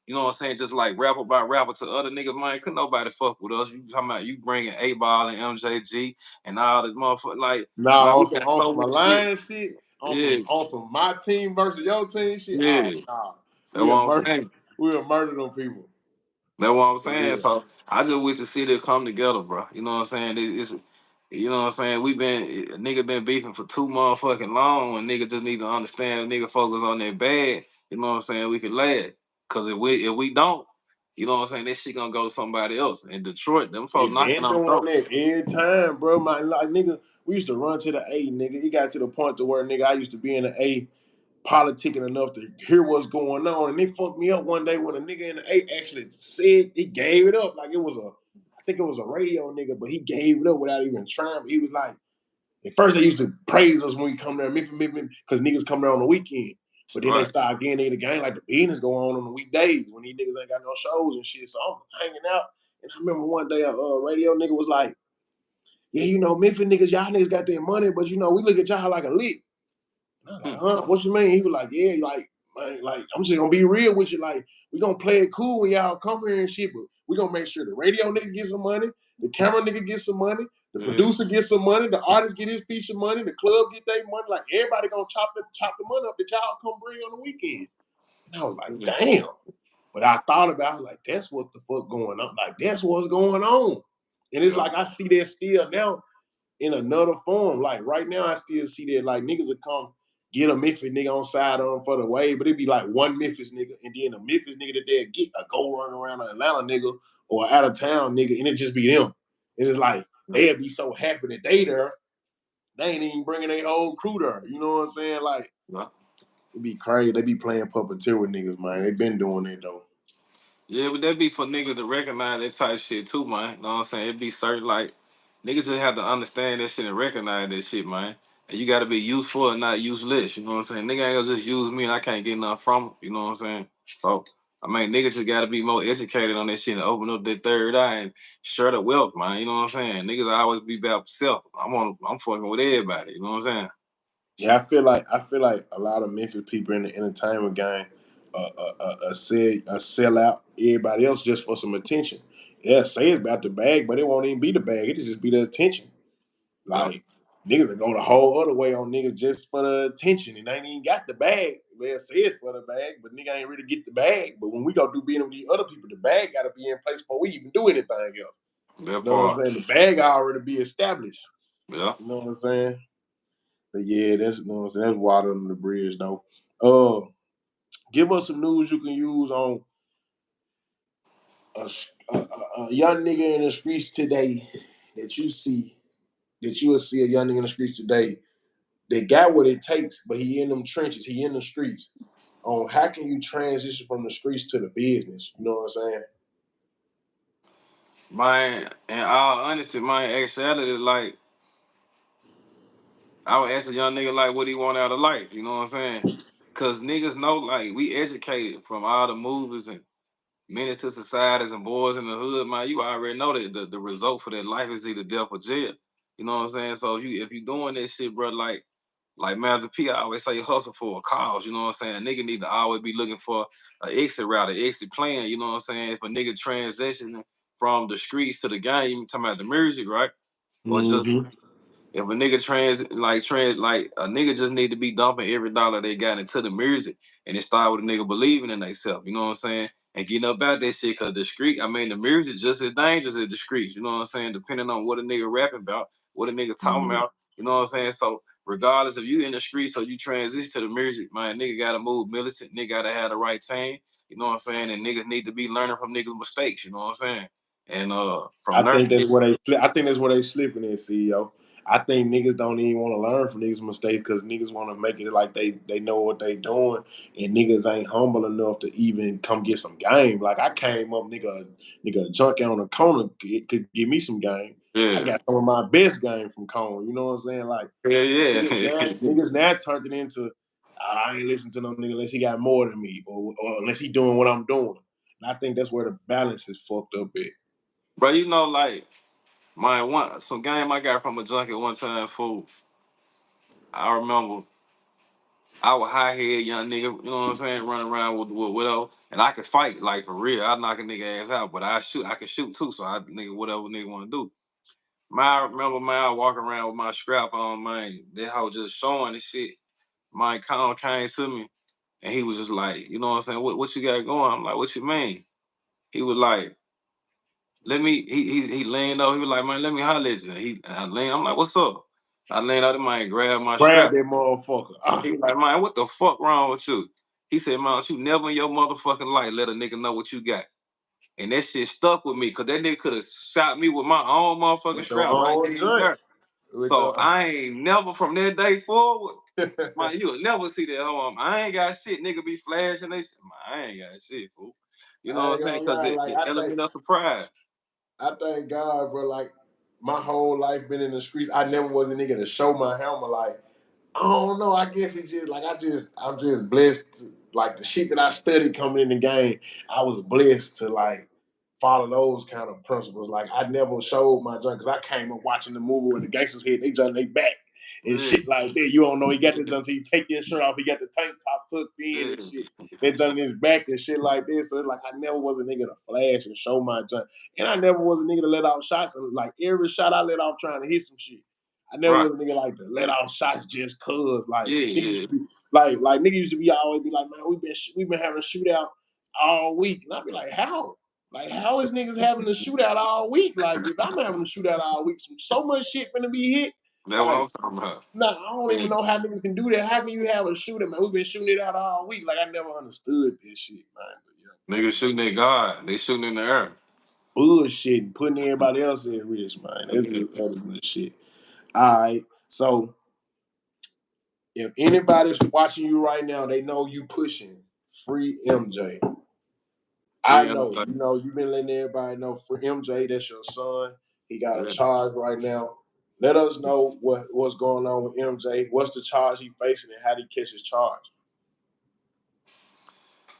You know what I'm saying? Just like rapper by rapper to other niggas, man. Couldn't nobody fuck with us. You talking about you bringing A Ball and MJG and all this motherfucker. Like, Nah, man, we on some got on so some much shit. alliance shit, Yeah, on some my team versus your team shit. Oh yeah. nah. That's We'll what I'm murder saying. we'll murder them people. That's what I'm For saying. real. So I just wish to see them come together, bro. You know what I'm saying? It's you know what I'm saying? We been nigga been beefing for too motherfucking long, and nigga just need to understand. Nigga focus on their bad. You know what I'm saying? We can last. Cause if we don't, you know what I'm saying? This shit gonna go to somebody else. In Detroit, them folks It knocking been on doing doors. that every time, bro. My like nigga, we used to run to the A, nigga. It got to the point to where nigga I used to be in the A politicking enough to hear what's going on. And they fucked me up one day when a nigga in the A actually said he gave it up. Like it was I think it was a radio nigga, but he gave it up without even trying. But he was like, at first they used to praise us when we come there, because niggas come there on the weekend. But then they Right. start getting nigga the game like the business go on the weekdays when these niggas ain't got no shows and shit. So I'm hanging out. And I remember one day a radio nigga was like, yeah, you know, Memphis niggas, y'all niggas got their money, but you know, we look at y'all like a lick. And I was like, huh? What you mean? He was like, yeah, like, man, like, I'm just gonna be real with you. Like, we gonna play it cool when y'all come here and shit, but we gonna make sure the radio nigga get some money, The camera nigga gets some money. The Yeah. producer gets some money. The artist get his feature money. The club get their money. Like everybody gonna chop the money up that y'all come bring on the weekends. And I was like, damn. But I thought about it, like, that's what the fuck going on. Like, that's what's going on. And it's like I see that still now in another form. Like right now, I still see that like niggas will come get a Memphis nigga on side on for the wave, but it'd be like one Memphis nigga, and then a Memphis nigga that they'll get a go run around an Atlanta nigga or out of town nigga, and it just be them. And it's like they'll be so happy that they there, they ain't even bringing their whole crew there. You know what I'm saying? Like it'd be crazy. They be playing puppeteer with niggas, man. They been doing it though. Yeah, but that be for niggas to recognize that type shit too, man. You know what I'm saying? It be certain like niggas just have to understand that shit and recognize that shit, man. And you gotta be useful and not useless. You know what I'm saying? Nigga ain't gonna just use me and I can't get nothing from it. You know what I'm saying? So I mean niggas just gotta be more educated on that shit and open up their third eye and share the wealth, man. You know what I'm saying? Niggas always be about self. I'm fucking with everybody, you know what I'm saying? Yeah, I feel like a lot of Memphis people in the entertainment game sell out everybody else just for some attention. Yeah, say it's about the bag, but it won't even be the bag. It just be the attention. Yeah. Like niggas will go the whole other way on niggas just for the attention, and they ain't even got the bag. They'll say it's for the bag, but nigga ain't really get the bag. But when we go do being with these other people, the bag got to be in place before we even do anything else. That You know what I'm part. saying? The bag already be established. Yeah. You know what I'm saying? But yeah, that's you know what I'm saying. That's water under the bridge, though. Give us some news you can use on a, a young nigga in the streets today that you see, that you will see a young nigga in the streets today that got what it takes, but he in them trenches, he in the streets. On how can you transition from the streets to the business? You know what I'm saying? Man, in all honesty, my actuality, like I would ask a young nigga like what he want out of life, you know what I'm saying? Cause niggas know like we educated from all the movies and menace to societies and boys in the hood, man. You already know that the result for that life is either death or jail. You know what I'm saying? So if you doing that shit, bro, like Mizta P, I always say hustle for a cause, you know what I'm saying? A nigga need to always be looking for an exit route, an exit plan, you know what I'm saying? If a nigga transitioning from the streets to the game, you talking about the music, right? Or just Mm-hmm. if a nigga trans like a nigga just need to be dumping every dollar they got into the music and it start with a nigga believing in themselves, you know what I'm saying? And getting up out that shit cause the street, I mean the music just as dangerous as the streets, you know what I'm saying? Depending on what a nigga rapping about, what a nigga talking Mm-hmm. about, you know what I'm saying? So regardless if you in the streets or you transition to the music, man, nigga gotta move militant, nigga gotta have the right team, you know what I'm saying? And niggas need to be learning from niggas' mistakes, you know what I'm saying? And from I there, think that's where I think that's where they slipping in, CEO. I think niggas don't even want to learn from niggas' mistakes because niggas want to make it like they know what they doing, and niggas ain't humble enough to even come get some game. Like I came up, nigga, a junkie on the corner could give me some game. I yeah. got some of my best game from corner. You know what I'm saying? Like Yeah, niggas yeah. niggas now turned it into I ain't listen to no nigga unless he got more than me or unless he doing what I'm doing. And I think that's where the balance is fucked up at. Bro, you know, like my one some game I got from a junkie one time, fool. I remember I was high head young nigga, you know what I'm saying, running around with whatever, and I could fight like for real. I knock a nigga ass out, but I can shoot too. So I nigga whatever nigga want to do. Man, I remember man, I walk around with my scrap on, man. That hoe just showing the shit. My con came to me, and he was just like, you know what I'm saying, what you got going? I'm like, what you mean? He was like, let me he leaned over, he was like, man, let me holler at you. I leaned, I'm like, what's up? I leaned out the man, grabbed my Grab strap. that motherfucker. He was like, man, what the fuck wrong with you? He said, man, don't you never in your motherfucking life let a nigga know what you got. And that shit stuck with me because that nigga could have shot me with my own motherfucking With your strap right own then and joint. there. With So your I ain't never from that day forward, man, you'll never see that hoe. I ain't got shit, nigga be flashing they shit. Man, I ain't got shit, fool. You know I what I'm ain't saying? gonna Because lie, the element of surprise. I thank God, bro. Like my whole life been in the streets. I never was a nigga to show my helmet. Like I don't know. I guess it just like I'm just blessed. Like the shit that I studied coming in the game, I was blessed to like follow those kind of principles. Like I never showed my junk because I came up watching the movie where the gangsters hit they jump they back. and shit like that. You don't know he got this until you take your shirt off. He got the tank top tucked in and shit. It's on his back and shit like this. So it's like I never was a nigga to flash and show my junk. And I never was a nigga to let off shots. And like every shot I let off trying to hit some shit. I never was a nigga like to let off shots just cause. Like nigga used to be always be like, man, we been having a shootout all week. And I'd be like, how? Like, how is niggas having a shootout all week? Like, if I'm having a shootout all week, so much shit finna be hit. That's what I'm talking about. Nah, I don't even know how niggas can do that. How can you have a shooter, man? We've been shooting it out all week. Like, I never understood this shit, man. But, niggas shooting at God. They shooting in the air. Bullshit and putting everybody else at risk, man. That's just other shit. All right, so if anybody's watching you right now, they know you pushing Free MJ. I know, you've been letting everybody know Free MJ, that's your son. He got a charge right now. Let us know what's going on with MJ. What's the charge he facing and how did he catch his charge?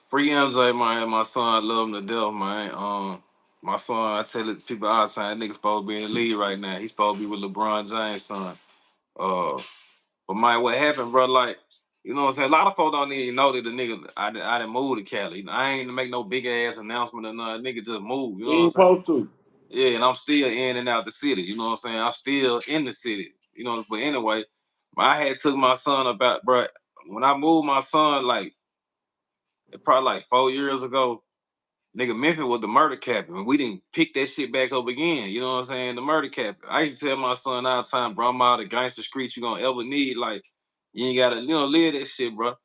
Free MJ, man. My son, I love him to death, man. My son, I tell people all the time, that nigga supposed to be in the league right now. He's supposed to be with LeBron James' son. But man, what happened, bro? Like, you know what I'm saying? A lot of folks don't even know that the nigga I done moved to Cali. I ain't make no big ass announcement or nothing. Nigga just moved. You know what I'm saying? Supposed to. Yeah, and I'm still in and out the city. You know what I'm saying? I'm still in the city. You know, but anyway, I had took my son about, bro. When I moved my son, like probably like 4 years ago, nigga, Memphis was the murder capital, and we didn't pick that shit back up again. You know what I'm saying? The murder capital. I used to tell my son all the time, bro, I'm out the gangster street you gonna ever need. Like, you ain't gotta, live that shit, bro.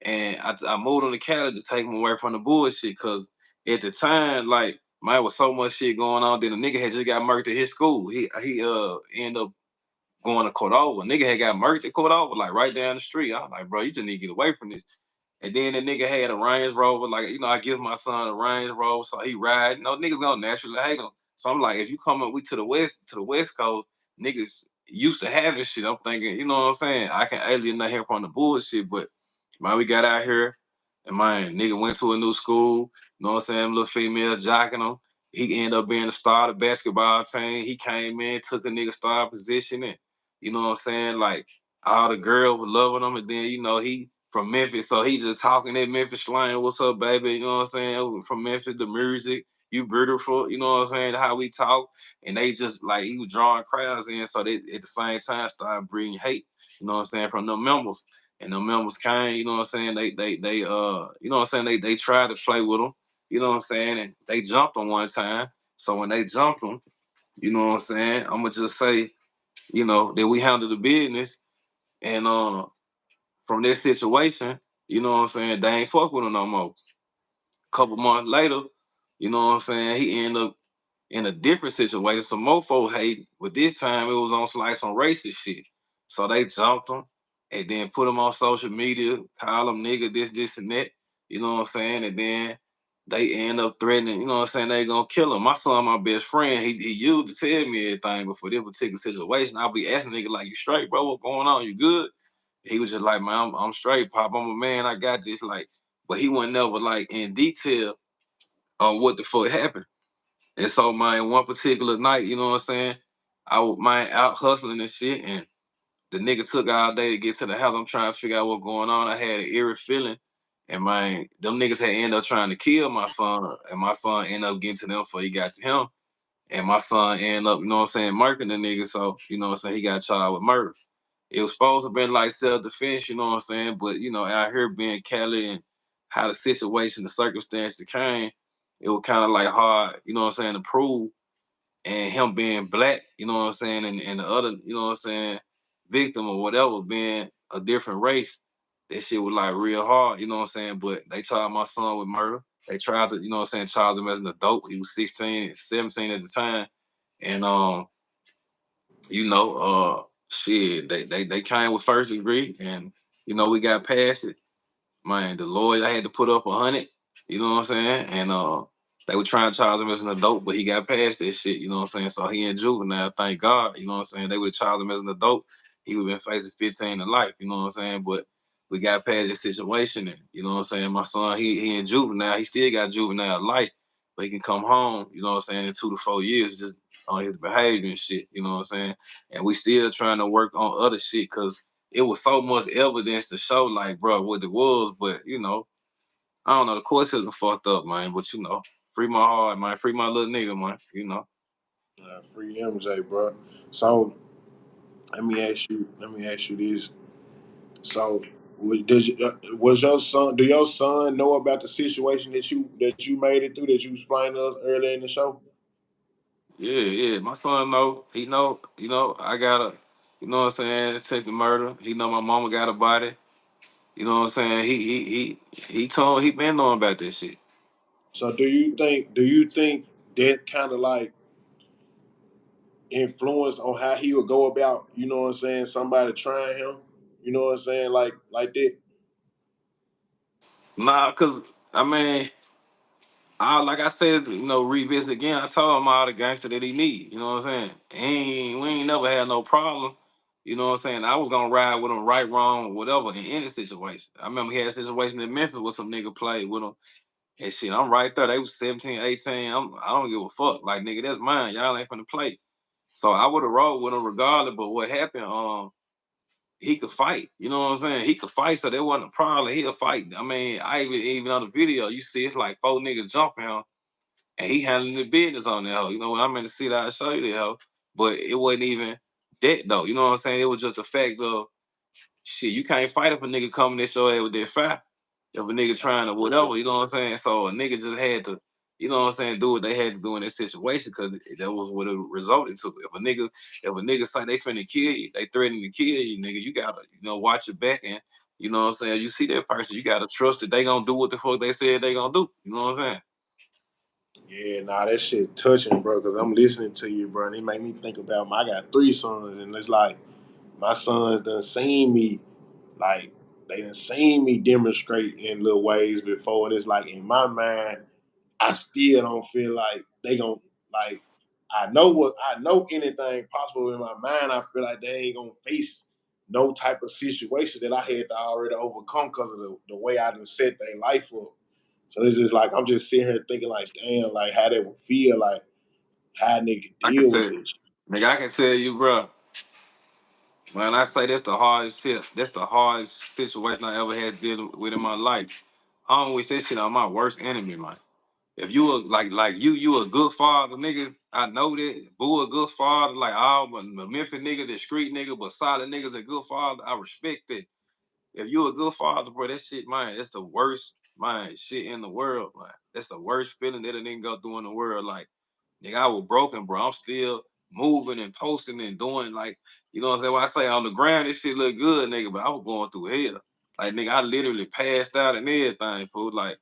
And I moved on to Cali to take him away from the bullshit, because at the time, like, man, was so much shit going on. Then the nigga had just got murdered at his school. He ended up going to Cordova. Nigga had got murdered at Cordova, like right down the street. I was like, bro, you just need to get away from this. And then the nigga had a Range Rover. Like, I give my son a Range Rover, so he ride. No, niggas gonna naturally hate him. So I'm like, if you come up to the West Coast, niggas used to having shit. I'm thinking, you know what I'm saying? I can alienate him from the bullshit. But man, we got out here, and my nigga went to a new school. You know what I'm saying? Little female jocking him. He ended up being the star of the basketball team. He came in, took a nigga star position, and you know what I'm saying? Like, all the girls were loving him, and then he from Memphis, so he's just talking that Memphis slang. What's up, baby? You know what I'm saying? From Memphis, the music, you beautiful. You know what I'm saying? How we talk, and they just like he was drawing crowds in, so they at the same time started breeding hate. You know what I'm saying, from the members, and the members came. You know what I'm saying? They you know what I'm saying? They tried to play with them. You know what I'm saying? And they jumped on one time. So when they jumped them, you know what I'm saying? I'm gonna just say, that we handled the business, and from this situation, you know what I'm saying, they ain't fuck with him no more. Couple months later, you know what I'm saying, he ended up in a different situation. Some more folks hate, but this time it was on some racist shit. So they jumped him and then put him on social media, call him nigga, this, and that. You know what I'm saying? And then they end up threatening, you know what I'm saying, they gonna kill him. My son, my best friend, he used to tell me everything, but for this particular situation, I'll be asking nigga like, you straight, bro? What's going on? You good? He was just like, man, I'm straight, Pop. I'm a man. I got this. Like, but he wasn't never like in detail on what the fuck happened. And so, man, one particular night, you know what I'm saying, I was out hustling and shit, and the nigga took all day to get to the house. I'm trying to figure out what's going on. I had an eerie feeling, and man, them niggas had ended up trying to kill my son, and my son ended up getting to them before he got to him. And my son ended up, you know what I'm saying, murking the nigga. So, you know what I'm saying, he got charged with murder. It was supposed to be like self-defense, you know what I'm saying? But, out here being Cali and how the situation, the circumstances came, it was kind of like hard, you know what I'm saying, to prove. And him being black, you know what I'm saying, and the other, you know what I'm saying, victim or whatever being a different race, that shit was like real hard, you know what I'm saying? But they charged my son with murder. They tried to, you know what I'm saying, charge him as an adult. He was 16, 17 at the time. And shit, they came with first degree, and we got past it. Man, the lawyer, I had to put up 100, you know what I'm saying? And they were trying to charge him as an adult, but he got past that shit, you know what I'm saying? So he in juvenile, thank God, you know what I'm saying? They would have charged him as an adult, he would have been facing 15 to life, you know what I'm saying? But we got past this situation, and you know what I'm saying? My son, he in juvenile, he still got juvenile life, but he can come home, you know what I'm saying, in 2 to 4 years, just on his behavior and shit. You know what I'm saying? And we still trying to work on other shit because it was so much evidence to show, like, bro, what it was. But you know, I don't know. The court system fucked up, man. But you know, free my heart, man. Free my little nigga, man. You know. Free MJ, bro. So let me ask you. Let me ask you this. So, was your son? Do your son know about the situation that you made it through that you explained to us earlier in the show? Yeah, yeah. My son know. He know. You know. I gotta. You know what I'm saying? Attempted murder. He know my mama got a body. You know what I'm saying? He been knowing about this shit. So, do you think that kind of like influence on how he would go about? You know what I'm saying? Somebody trying him. You know what I'm saying? Like that. Nah, cause I mean, I like I said, you know, revisit again. I told him all the gangster that he need. You know what I'm saying? We ain't never had no problem. You know what I'm saying? I was gonna ride with him, right, wrong, whatever, in any situation. I remember he had a situation in Memphis where some nigga played with him. And shit, I'm right there. They was 17, 18. I don't give a fuck. Like, nigga, that's mine. Y'all ain't finna play. So I would have rolled with him regardless. But what happened, he could fight. You know what I'm saying? He could fight, so there wasn't a problem. He'll fight. I mean, I even on the video, you see it's like 4 niggas jumping him, and he handling the business on that hoe. You know, when I'm in the city, I'll show you that hoe. But it wasn't even that though. You know what I'm saying? It was just the fact of shit, you can't fight if a nigga coming at your head with that fire. If a nigga trying to whatever, you know what I'm saying? So a nigga just had to, you know what I'm saying, do what they had to do in that situation because that was what it resulted to. If a nigga say they finna kill you, they threatening to kill you, nigga, you gotta, you know, watch your back and you know what I'm saying, you see that person, you gotta trust that they gonna do what the fuck they said they gonna do. You know what I'm saying? Yeah, nah, that shit touching, bro. Cause I'm listening to you, bro. And it made me think about I got 3 sons, and it's like my sons done seen me, like they done seen me demonstrate in little ways before, and it's like in my mind, I still don't feel like they gon' like. I know anything possible in my mind. I feel like they ain't gonna face no type of situation that I had to already overcome because of the way I done set their life up. So it's just like I'm just sitting here thinking like, damn, like how they would feel, like how they could I can deal with tell, this. nigga, I can tell you, bro. When I say that's the hardest shit, that's the hardest situation I ever had to deal with in my life. I don't wish that shit on my worst enemy, man. If you a like you a good father, nigga, I know that. Boo a good father, like all but Memphis nigga, the street nigga, but solid niggas a good father. I respect that. If you a good father, bro, that shit, man, that's the worst, man, shit in the world, man. That's the worst feeling that a nigga go through in the world. Like, nigga, I was broken, bro. I'm still moving and posting and doing like, you know what I'm saying? When I say on the ground, this shit look good, nigga, but I was going through hell. Like, nigga, I literally passed out and everything, fool. Like,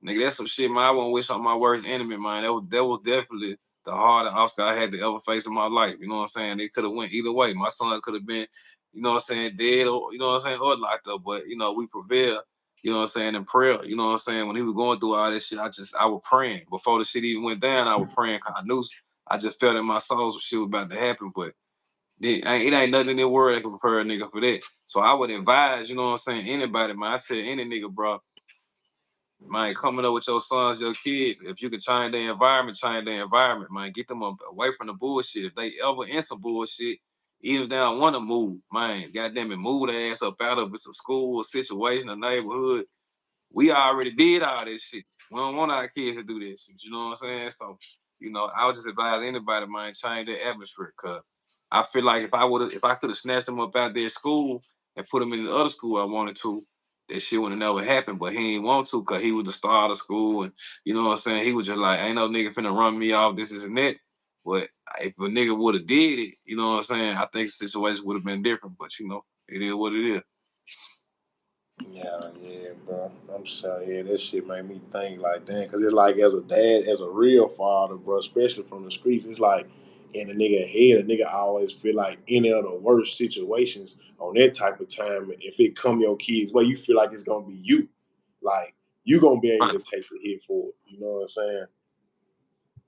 nigga, that's some shit, man. I won't wish on my worst enemy, man. That was definitely the hardest obstacle I had to ever face in my life. You know what I'm saying? It could have went either way. My son could have been, you know what I'm saying, dead or you know what I'm saying, or locked up. But you know, we prevailed. You know what I'm saying, in prayer. You know what I'm saying. When he was going through all this shit, I was praying before the shit even went down. I was praying. 'Cause I just felt in my soul some shit was about to happen, but it ain't nothing in the world that can prepare a nigga for that. So I would advise, you know what I'm saying, anybody, man. I tell any nigga, bro, man, coming up with your sons, your kids, if you can change their environment, man. Get them away from the bullshit. If they ever in some bullshit, even if they don't want to move, man, goddamn it, move their ass up out of some school, a situation, a neighborhood. We already did all this shit. We don't want our kids to do this shit. You know what I'm saying? So, you know, I would just advise anybody, man, change their atmosphere. Cause I feel like if I could have snatched them up out their school and put them in the other school I wanted to, that shit would have never happened. But he didn't want to, cause he was the star of the school, and you know what I'm saying. He was just like, ain't no nigga finna run me off. This and that. But if a nigga would have did it, you know what I'm saying, I think the situation would have been different. But you know, it is what it is. Yeah, bro. I'm sorry. Yeah, that shit made me think like that. Cause it's like as a dad, as a real father, bro, especially from the streets, it's like in a nigga head, a nigga always feel like any of the worst situations on that type of time, if it come your kids, well, you feel like it's gonna be you. Like you gonna be able Right. to take the hit for it. You know what I'm saying?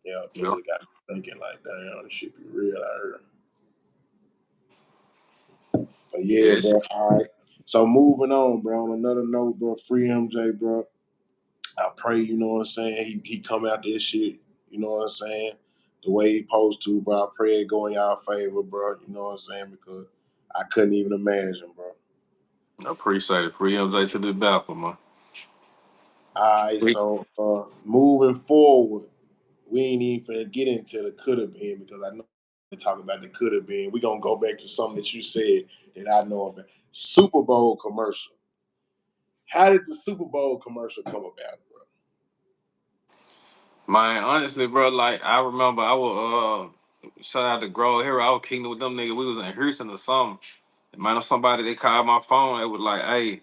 Yeah, that Yeah. just got me thinking like, damn, this shit be real out here. But yeah, Yeah. bro. All right. So moving on, bro. On another note, bro, free MJ, bro. I pray, you know what I'm saying, he come out this shit, you know what I'm saying, the way he supposed to, bro. I pray it go in y'all favor, bro. You know what I'm saying? Because I couldn't even imagine, bro. I appreciate it. Free MJ to the bathroom, man. All right, so moving forward, we ain't even finna get into the coulda been because I know to talk about the coulda been. We're gonna go back to something that you said that I know about. Super Bowl commercial. How did the Super Bowl commercial come about, bro? Man, honestly, bro, like I remember I was shout out to Grove Hero. I was kicking with them niggas. We was in Houston or something. And man, somebody they called my phone. They was like, "Hey,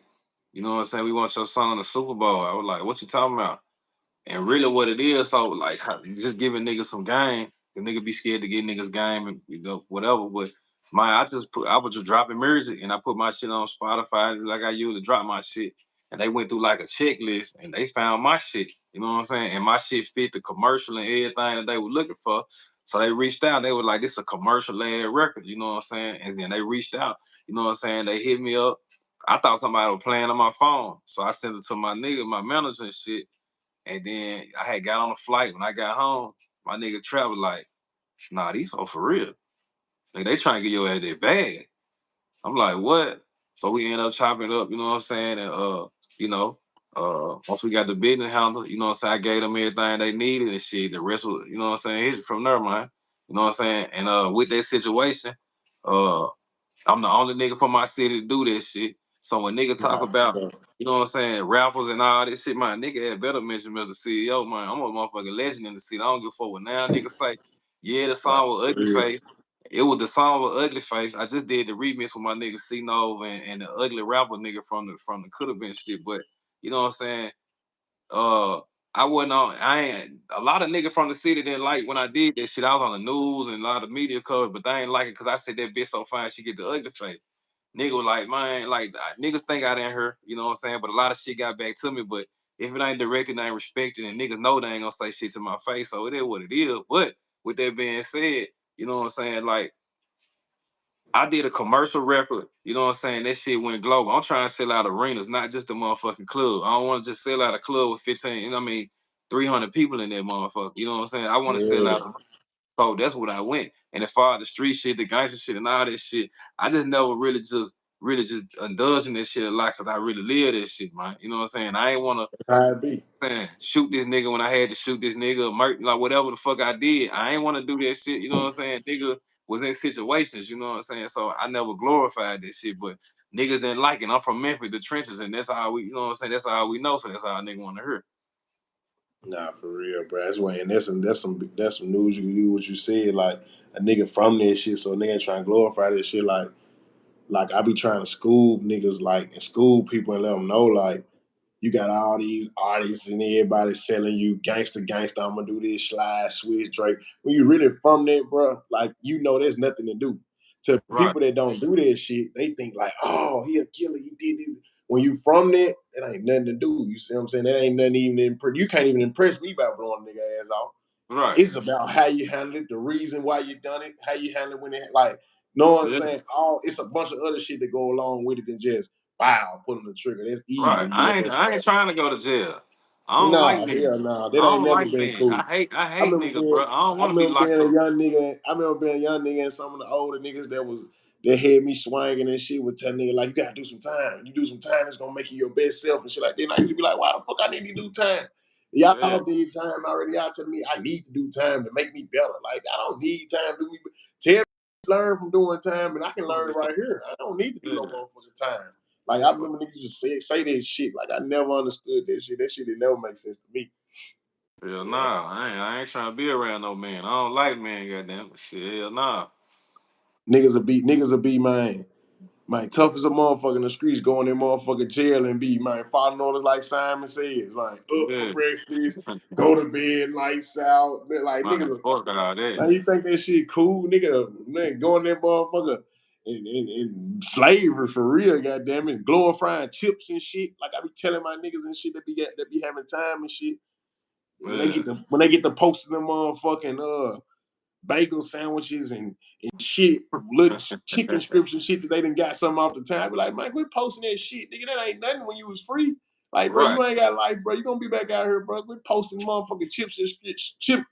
you know what I'm saying? We want your son in the Super Bowl." I was like, "What you talking about?" And really, what it is, so like just giving niggas some game. The nigga be scared to get niggas game and whatever. But I was just dropping music and I put my shit on Spotify like I usually drop my shit. And they went through like a checklist and they found my shit. You know what I'm saying? And my shit fit the commercial and everything that they were looking for. So they reached out. They were like, "This is a commercial led record." You know what I'm saying? And then they reached out. You know what I'm saying? They hit me up. I thought somebody was playing on my phone, so I sent it to my nigga, my manager and shit. And then I had got on a flight. When I got home, my nigga traveled like, "Nah, these folks for real. Like, they trying to get your ass that bag." I'm like, "What?" So we end up chopping it up, you know what I'm saying? And you know, once we got the business handle, you know what I'm saying, I gave them everything they needed and shit. The rest was, you know what I'm saying, history from there, man. You know what I'm saying? And with that situation, uh I'm the only nigga from my city to do this shit. So when nigga talk Nah, about, bro. you know what I'm saying, rappers and all this shit, man, nigga had better mention Mizta Ceo, man. I'm a motherfucking legend in the city. I don't give a fuck what now niggas say. Yeah, the Nah, song with for Ugly real. Face. It was the song with Ugly Face. I just did the remix with my nigga C Nova and the ugly rapper nigga from the Coulda Been shit. But you know what I'm saying? Uh I wasn't on. I ain't. A lot of niggas from the city didn't like when I did that shit. I was on the news and a lot of media coverage, but they ain't like it because I said that bitch so fine she get the ugly face. Nigga was like, "Man, like niggas think I didn't hurt, you know what I'm saying?" But a lot of shit got back to me. But if it ain't directed, ain't respected, and niggas know they ain't gonna say shit to my face, so it is what it is. But with that being said, you know what I'm saying? Like I did a commercial record, you know what I'm saying? That shit went global. I'm trying to sell out arenas, not just a motherfucking club. I don't want to just sell out a club with 15, you know what I mean, 300 people in that motherfucker. You know what I'm saying? I want to sell Yeah. out. So that's what I went. And as far as the street shit, the gangster shit, and all that shit, I just never really just indulging this shit a lot because I really live this shit, man. You know what I'm saying? I ain't want to That's how it be. shoot this nigga when I had to shoot this nigga, like whatever the fuck I did. I ain't want to do that shit. You know what I'm saying? Nigga was in situations. You know what I'm saying? So I never glorified this shit, but niggas didn't like it. I'm from Memphis, the trenches, and that's how we. You know what I'm saying? That's how we know. So that's how a nigga want to hear. Nah, for real, bro. That's why, and that's some news you can use what you said, like a nigga from that shit. So a nigga trying to glorify this shit, like I be trying to school niggas, like and school people and let them know, like you got all these artists and everybody selling you gangster, gangster. I'm gonna do this, slide, switch, Drake. When you really from that, bro, like you know, there's nothing to do. To Right, people that don't do that shit, they think like, oh, he a killer, he did this. When you from that, it ain't nothing to do. You see what I'm saying? That ain't nothing even you can't even impress me by blowing a nigga ass off. right. It's about how you handle it, the reason why you done it, how you handle it when it like, know what I'm Yeah. saying? All it's a bunch of other shit that go along with it than just wow, pulling the trigger. That's Right. easy. I Yeah, ain't that's I ain't trying to go to jail. I don't like nah, men. hell nah. I That ain't don't never like been men. cool. I I hate remember niggas, being bro. I don't I want to be remember locked being a up. young nigga. I remember being a young nigga and some of the older niggas that had me swinging and shit would tell nigga like you gotta do some time. You do some time, it's gonna make you your best self and shit like that. And I used to be like, why the fuck I need to do time? Yeah, Y'all did time already. Y'all telling me I need to do time to make me better. Like I don't need time to do me. Tell me learn from doing time and I can learn right here. I don't need to do no yeah. motherfucking time. Like I remember niggas just say that shit. Like I never understood that shit. That shit didn't never make sense to me. Hell Yeah. nah. I ain't trying to be around no man. I don't like men, goddamn. Shit, hell nah. Niggas will be man, tough as a motherfucker in the streets, going in motherfucking jail and be man, following orders like Simon says, like up for Yeah. breakfast, go to bed, lights out. Like Man, niggas, fuck all that. man, you think that shit cool, nigga? Man, going there, motherfucker, in slavery for real, goddamn it, glorifying chips and shit. Like I be telling my niggas and shit that be having time and shit. Yeah. When they get to posting them motherfucking bagel sandwiches and shit, little chicken strips and shit that they done got something off the time. I be like, man, quit posting that shit, nigga. That ain't nothing when you was free. Like, bro, Right. you ain't got life, bro. You gonna be back out here, bro. Quit posting motherfucking chips and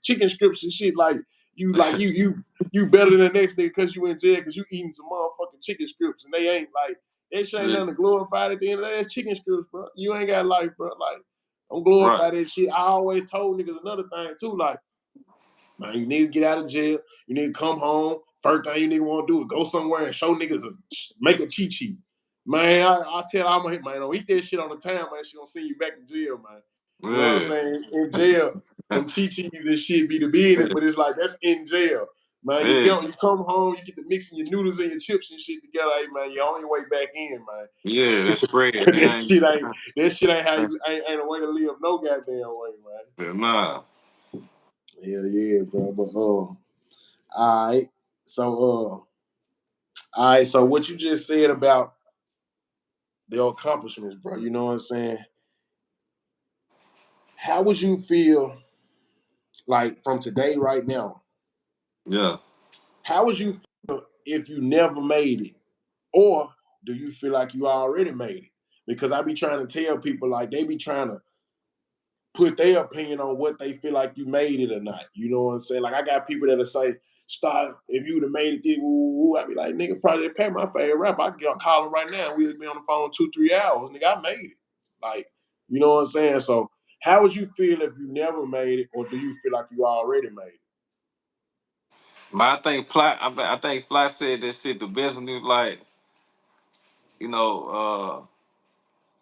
chicken strips and shit. Like, you better than the next nigga because you in jail because you eating some motherfucking chicken strips and they ain't like that shit ain't nothing to glorify at the end of that. That's chicken strips, bro. You ain't got life, bro. Like, don't glorify that shit. I always told niggas another thing too, like, man, you need to get out of jail. You need to come home. First thing you nigga want to do is go somewhere and show niggas make a cheat sheet. Man, I tell I'm gonna hit, man, don't eat that shit on the time, man. She gonna send you back to jail, man. You know what I'm saying? In jail, them cheat sheets and shit be the business, but it's like that's in jail. Man, you come home, you get to mixing your noodles and your chips and shit together. Hey, man, you're on your way back in, man. Yeah, that's spread. that shit ain't how you ain't a way to live no goddamn way, man. Nah. Yeah, bro. But all right. So so what you just said about the accomplishments, bro, you know what I'm saying? How would you feel like from today right now? Yeah. How would you feel if you never made it? Or do you feel like you already made it? Because I be trying to tell people, like, they be trying to put their opinion on what they feel like you made it or not. You know what I'm saying? Like, I got people that'll say, "Start if you would have made it, then woo." I be like, "Nigga, probably pay my favorite rapper. I can call him right now. We'll be on the phone 2-3 hours. Nigga, I made it." Like, you know what I'm saying? So, how would you feel if you never made it, or do you feel like you already made it? But I think Fly said that shit the best when he was like, you know,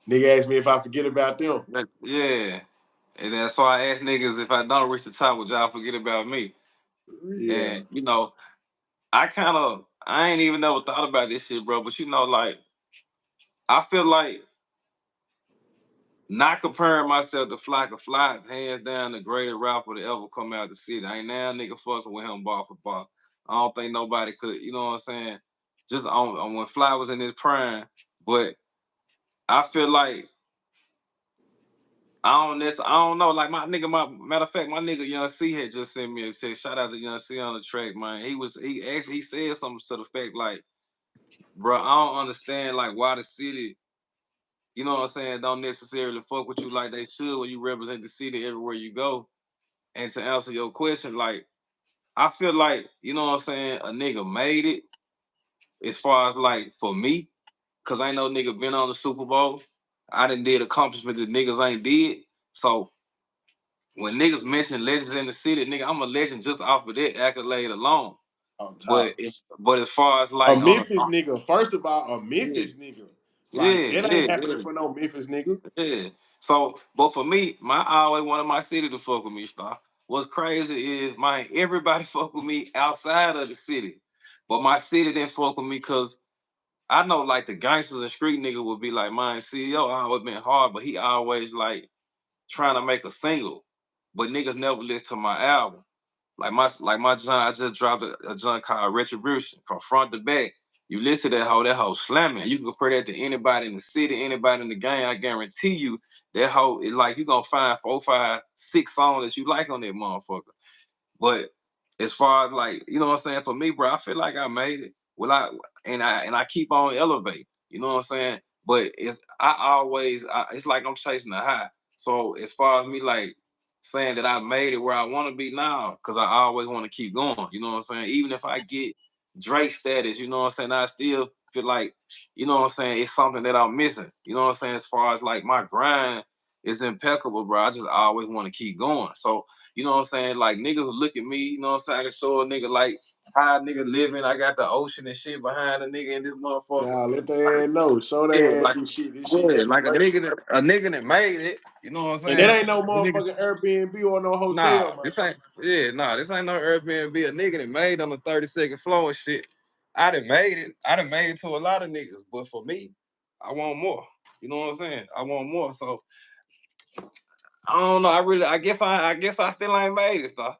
Nigga asked me if I forget about them. yeah. And then so I asked niggas if I don't reach the top, would y'all forget about me? Yeah. And you know, I ain't even never thought about this shit, bro. But you know, like, I feel like not comparing myself to Fly, 'cause Fly, hands down, the greatest rapper to ever come out the city. I ain't now nigga fucking with him bar for bar. I don't think nobody could, you know what I'm saying? Just on when Fly was in his prime. But I feel like I don't know. Like my matter of fact, my nigga Young C had just sent me a text. Shout out to Young C on the track, man. He said something to the fact like, bro, I don't understand like why the city, you know what I'm saying, don't necessarily fuck with you like they should when you represent the city everywhere you go. And to answer your question, like, I feel like, you know what I'm saying, a nigga made it as far as like for me, cause I know nigga been on the Super Bowl. I done did accomplishments that niggas ain't did. So when niggas mention legends in the city, nigga, I'm a legend just off of that accolade alone. On top. But as far as A like Memphis nigga. First of all, a Memphis nigga. Like, that ain't happening for no Memphis nigga. Yeah. So, but for me, I always wanted my city to fuck with me, Star. What's crazy is, man, everybody fuck with me outside of the city. But my city didn't fuck with me because I know like the gangsters and street nigga would be like, man, CEO always been hard, but he always like trying to make a single. But niggas never listen to my album. Like my John, I just dropped a John called Retribution from front to back. You listen to that whole slamming. You can compare that to anybody in the city, anybody in the game. I guarantee you that whole is like you gonna find 4, 5, 6 songs that you like on that motherfucker. But as far as like, you know what I'm saying, for me, bro, I feel like I made it. Well, I keep on elevating. You know what I'm saying? But it's like I'm chasing a high. So as far as me like saying that I made it where I want to be now, because I always want to keep going. You know what I'm saying? Even if I get Drake status, you know what I'm saying, I still feel like, you know what I'm saying, it's something that I'm missing. You know what I'm saying? As far as like my grind is impeccable, bro. I just always want to keep going. So you know what I'm saying? Like niggas look at me, you know what I'm saying? I can show a nigga like how a nigga living. I got the ocean and shit behind the nigga in this motherfucker. Nah, let their ass know. Show Yeah, their ass like this shit. This shit is like great. a nigga that made it. You know what I'm And that saying? ain't no A nigga, motherfucking Airbnb or no hotel, man. this ain't no Airbnb. A nigga that made on the 32nd floor and shit. I done made it. I done made it to a lot of niggas, but for me, I want more. You know what I'm saying? I want more. So I don't know. I guess I still ain't made it, though.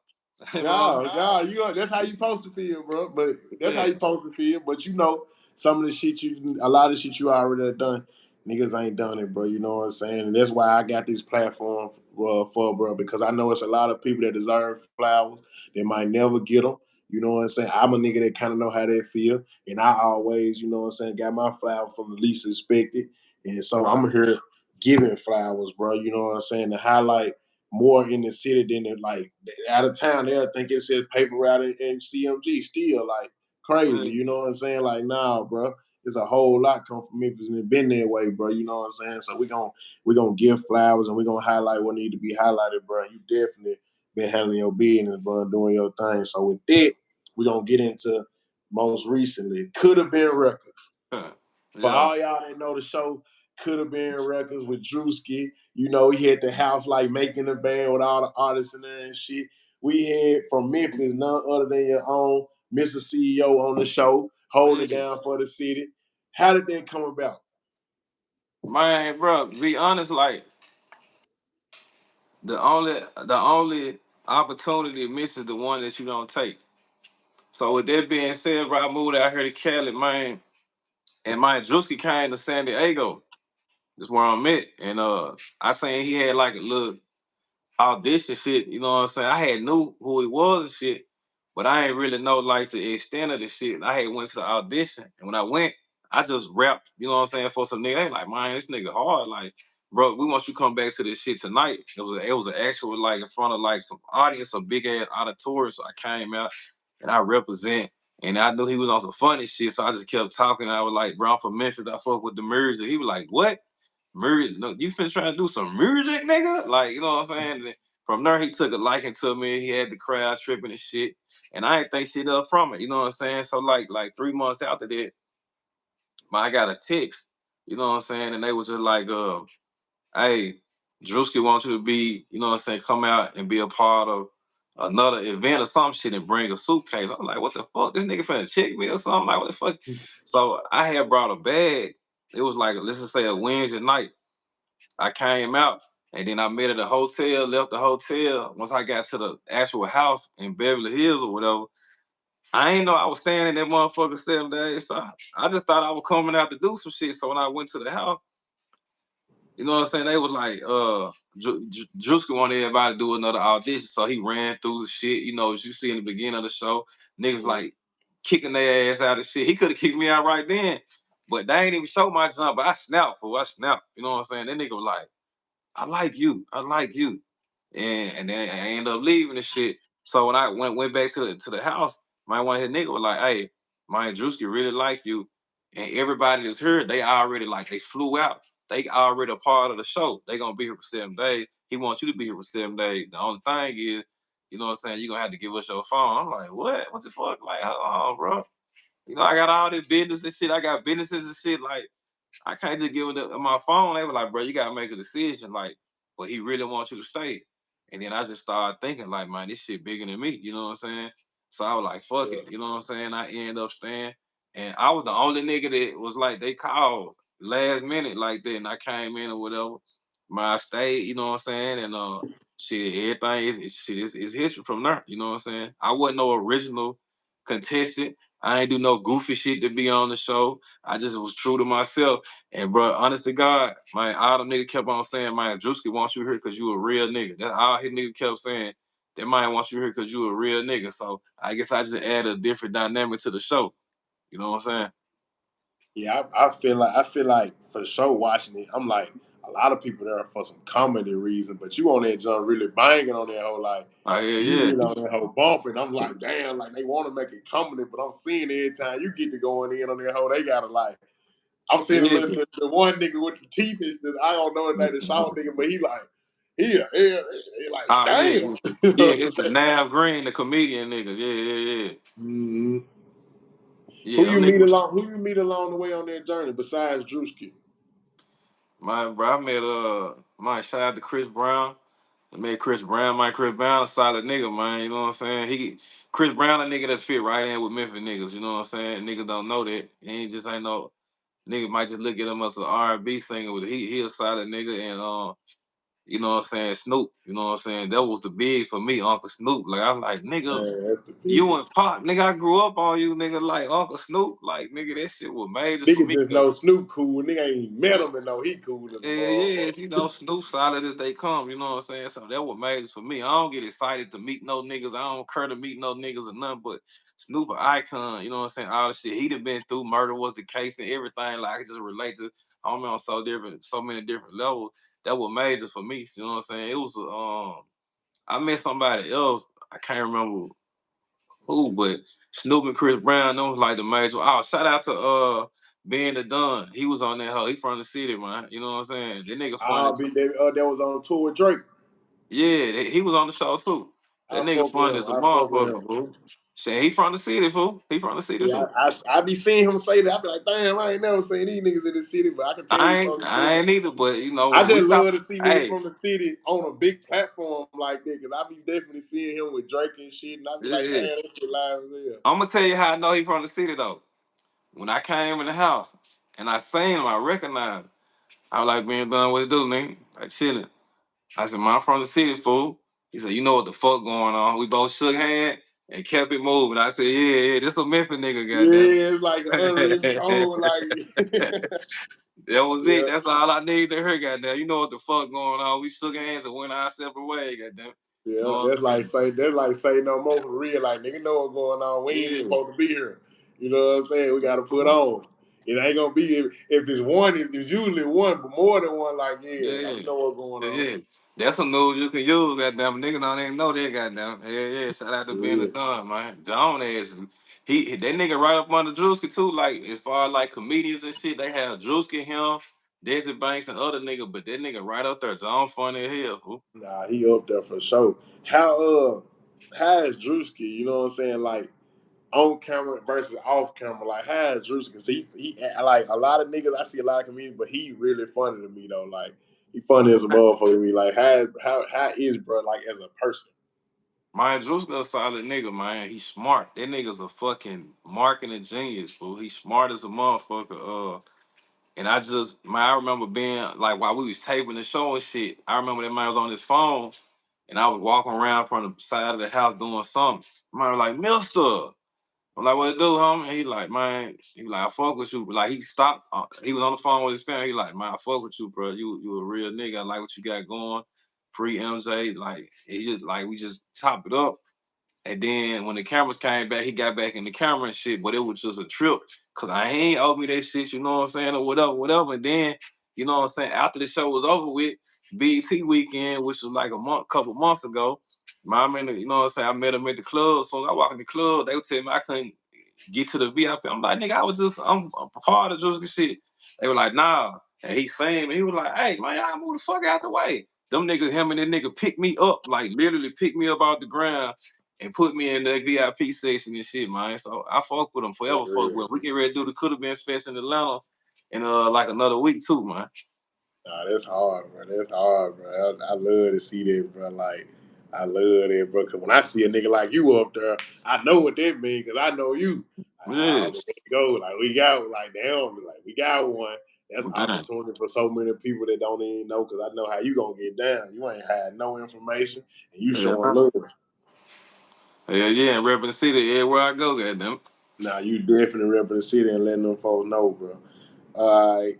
You know what I'm saying? That's how you supposed to feel, bro. But that's how you supposed to feel. But you know, some of the shit a lot of shit you already have done, niggas ain't done it, bro. You know what I'm saying? And that's why I got this platform for bro, because I know it's a lot of people that deserve flowers. They might never get them. You know what I'm saying? I'm a nigga that kind of know how they feel, and I always, you know what I'm saying, got my flower from the least expected, and so I'm here giving flowers, bro. You know what I'm saying? To highlight more in the city than like out of town. They'll think it says paper route and CMG still like crazy. You know what I'm saying? Like, nah, bro. There's a whole lot come from Memphis and it been that way, bro. You know what I'm saying? So we gonna give flowers and we gonna highlight what need to be highlighted, bro. You definitely been handling your business, bro, doing your thing. So with that, we gonna get into most recently. Coulda Been Records. Yeah. For all y'all that know the show, Coulda Been Records with Druski. You know, he had the house like making the band with all the artists in there and shit. We had from Memphis, none other than your own Mr. CEO on the show, holding it down for the city. How did that come about? Man, bro, to be honest, like the only opportunity misses the one that you don't take. So with that being said, bro, I moved out here to Cali, man, and my Druski came to San Diego. That's where I'm at. And I seen he had like a little audition shit, you know what I'm saying? I had knew who he was and shit, but I ain't really know like the extent of the shit. And I had went to the audition, and when I went, I just rapped, you know what I'm saying, for some nigga. They like, man, this nigga hard. Like, bro, we want you to come back to this shit tonight. It was an actual like in front of like some audience, a big ass auditorium. So I came out and I represent. And I knew he was on some funny shit, so I just kept talking. I was like, bro, I'm from Memphis. I fuck with the Mirrors. And he was like, what? Music, no, you finna try to do some music, nigga? Like, you know what I'm saying? And from there, he took a liking to me. He had the crowd tripping and shit. And I ain't think shit up from it, you know what I'm saying? So like 3 months after that, I got a text, you know what I'm saying? And they was just like, hey, Druski wants you to be, you know what I'm saying, come out and be a part of another event or some shit and bring a suitcase. I'm like, what the fuck? This nigga finna check me or something? Like, what the fuck? So I had brought a bag. It was like, let's just say a Wednesday night. I came out and then I met at a hotel, left the hotel. Once I got to the actual house in Beverly Hills or whatever, I ain't know I was staying in that motherfucker 7 days. So I just thought I was coming out to do some shit. So when I went to the house, you know what I'm saying? They was like, Druski wanted everybody to do another audition. So he ran through the shit, you know, as you see in the beginning of the show, niggas like kicking their ass out of shit. He could have kicked me out right then, but they ain't even show my jump. But I snapped, fool. I snapped. You know what I'm saying? That nigga was like, I like you. I like you. And then I ended up leaving the shit. So when I went back to the house, my one his nigga was like, hey, my Drewski really like you. And everybody that's here, they already like they flew out. They already a part of the show. They gonna be here for 7 days. He wants you to be here for 7 days. The only thing is, you know what I'm saying, you're gonna have to give us your phone. I'm like, what? What the fuck? Like, hold on, bro. You know, I got all this business and shit. I got businesses and shit. Like, I can't just give it my phone. They were like, bro, you gotta make a decision. Like, but he really wants you to stay. And then I just started thinking, like, man, this shit bigger than me. You know what I'm saying? So I was like, fuck it. You know what I'm saying? I ended up staying. And I was the only nigga that was like, they called last minute like that. And I came in or whatever. Man, I stayed, you know what I'm saying? And shit, everything is history from there. You know what I'm saying? I wasn't no original contestant. I ain't do no goofy shit to be on the show. I just was true to myself. And bro, honest to God, my all the nigga kept on saying, man, Drewski wants you here because you a real nigga. That's all his nigga kept saying. That man wants you here because you a real nigga. So I guess I just added a different dynamic to the show. You know what I'm saying? Yeah, I feel like for sure watching it, I'm like a lot of people there for some comedy reason, but you on that jump really banging on that whole like Oh you yeah, really on that whole bumping. I'm like, damn, like they want to make it comedy, but I'm seeing every time you get to going in on that whole, they gotta like. I'm seeing yeah. the one nigga with the teeth is just, I don't know if that's the short nigga, but he like he like Oh yeah, damn. You know yeah. what I'm It's the saying? Nav Green, the comedian nigga. Yeah, yeah, yeah. Mm-hmm. Yeah, them Who you meet along the way on that journey besides Drewski? my bro, I met my shout out to Chris Brown. I met Chris Brown. My Chris Brown a solid nigga, man. You know what I'm saying? Chris Brown a nigga that fit right in with Memphis niggas. You know what I'm saying? Niggas don't know that. He ain't just ain't no nigga might just look at him as an R&B singer, but he a solid nigga. And you know what I'm saying, Snoop. You know what I'm saying? That was the big for me, Uncle Snoop. Like I was like, nigga, Man, that's the you biggest. and Pop, nigga, I grew up on you, nigga, like Uncle Snoop. Like, nigga, that shit was major for Nigga me. just know Snoop cool. Nigga ain't even met Yeah, him and know he cool as a yeah, motherfucker. you know, Snoop solid as they come, you know what I'm saying? So that what made it for me. I don't get excited to meet no niggas. I don't care to meet no niggas or nothing, but Snoop an icon, you know what I'm saying? All the shit he done been through, murder was the case and everything. Like I can just relate to I'm on so many different levels. That was major for me. You know what I'm saying? It was I met somebody else. I can't remember who, but Snoop and Chris Brown, them was like the major. Oh, shout out to being the Don. He was on that hoe. He from the city, man. You know what I'm saying? That nigga funny I'll too. be there. That was on tour with Drake. Yeah, he was on the show too. I That nigga fuck with funny him. as a I fuck with motherfucker, him. fool. Shit, he from the city, fool. He from the city Yeah, too. I be seeing him say that. I be like, damn, I ain't never seen these niggas in the city, but I can tell he from the I city. ain't either, but you know, I when we just talk, love to see niggas hey, from the city on a big platform like that, because I be definitely seeing him with Drake and shit, and I be like, yeah. damn, that shit live as hell. I'm gonna tell you how I know he from the city though. When I came in the house and I seen him, I recognized him. I was like being done what it do, nigga. Like chilling. I said, man, I'm from the city, fool. He said, you know what the fuck going on? We both shook hands and kept it moving. I said, yeah, this a Memphis nigga, goddamn. Yeah, it's like an unwritten code, like That was it. yeah. That's all I need to hear, goddamn. You know what the fuck going on? We shook hands and went our separate ways, goddamn. You Yeah, know what I'm saying? that's like say no more for real. Like nigga know what's going on. We ain't even Yeah. supposed to be here. You know what I'm saying? We gotta put on. It ain't gonna be if it's one, it's usually one, but more than one, like like Yeah. you know what's going Yeah, on. yeah. That's some news you can use, goddamn. Nigga don't even know that, goddamn. Yeah, yeah. Shout out to For being a real. Don, man. John is that nigga right up under Druski too. Like as far as like comedians and shit, they have Druski, him, Desi Banks, and other nigga. But that nigga right up there, John funny as hell, fool. Nah, he up there for sure. How is Drewski, you know what I'm saying? Like on camera versus off camera, like how is Drewski? Cause he like a lot of niggas, I see a lot of comedians, but he really funny to me though. Like he funny as a motherfucker to me. Like how is bro like as a person? Man, Druski a solid nigga, man. He's smart. That nigga's a fucking marketing genius, fool. He's smart as a motherfucker. And I remember being like while we was taping the show and shit. I remember that man was on his phone, and I was walking around from the side of the house doing something. Man was like, Mister. I'm like, what it do, homie? And he like, man, he like, I fuck with you. But like, he stopped. He was on the phone with his family. He like, man, I fuck with you, bro. You a real nigga. I like what you got going. Free MJ. Like, he just like we just chop it up. And then when the cameras came back, he got back in the camera and shit. But it was just a trip. Cause I ain't owe me that shit, you know what I'm saying? Or whatever, whatever. And then, you know what I'm saying, after the show was over with, BET weekend, which was like couple months ago, you know what I'm saying? I met him at the club. So I walk in the club, they would tell me I couldn't get to the VIP. I'm like, nigga, I'm a part of just shit. They were like, nah. And he sang, he was like, hey, man, y'all move the fuck out the way. Them niggas, him and that nigga picked me up, like literally picked me up out the ground and put me in the VIP section and shit, man. So I fuck with him forever. Fuck with him. We get ready to do the Coulda Been Fest in Atlanta in like another week too, man. Nah, that's hard, bro. That's hard, bro. I love to see that, bro. Like, I love that, bro. Cause when I see a nigga like you up there, I know what that means. Cause I know you. Yeah, Oh, there you go. Like we got, like damn, like we got one. That's an damn. opportunity for so many people that don't even know. Cause I know how you gonna get down. You ain't had no information, and you showing Yeah, love. yeah, and repping the city everywhere I go, goddamn. Now you definitely repping the city and letting them folks know, bro. All right.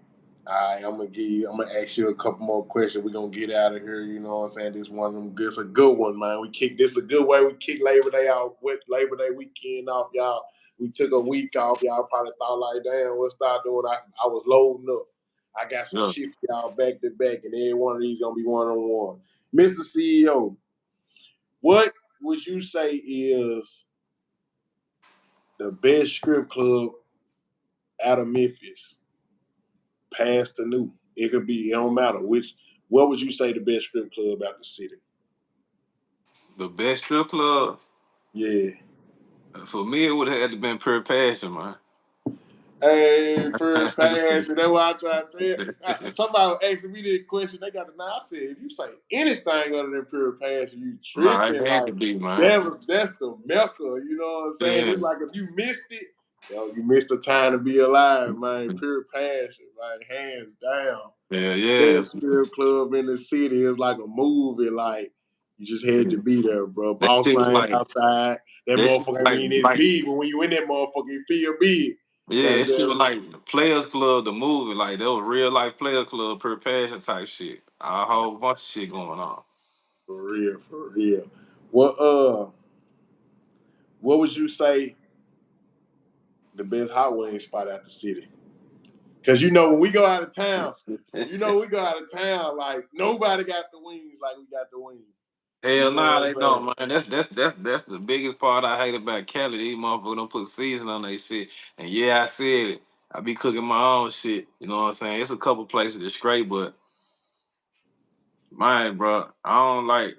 All right, I'm gonna ask you a couple more questions. We're gonna get out of here. You know what I'm saying? This one of them, this a good one, man. This a good way we kick Labor Day off with Labor Day weekend off, y'all. We took a week off. Y'all probably thought like, damn, we'll start doing. I was loading up. I got some Yeah. shit for y'all back to back, and every one of these gonna be one on one. Mr. CEO, what would you say is the best strip club out of Memphis? Past the new. It could be, it don't matter which. What would you say the best strip club out the city? The best strip club Yeah. for me, it would have had to been Pure Passion, man. Hey, Pure Passion. That's what I try to tell you. Somebody asking me this question, they got to know. I said, if you say anything other than Pure Passion, you No, it tripping. had Like to be, man. that's the mecca. You know what I'm saying? Yeah, It's like if you missed it, yo, you missed the time to be alive, man. Pure Passion, like hands down. yeah, yeah. Best strip club in the city is like a movie. Like you just had to be there, bro. That Boss shit was man like outside. That that shit motherfucker was ain't mean it's like big, but when you in that motherfucker, it feel big. yeah, that shit was Goddamn, like Players Club, the movie. Like that was real life Players Club, Pure Passion type shit. A whole bunch of shit going on. for real, for real. What would you say the best hot wing spot out the city? Cause you know when we go out of town, like nobody got the wings like we got the wings. Hell nah, they don't, man. That's the biggest part I hate about Cali. These motherfuckers don't put season on their shit. And yeah, I said it. I be cooking my own shit. You know what I'm saying? It's a couple places that's straight, but man, bro, I don't like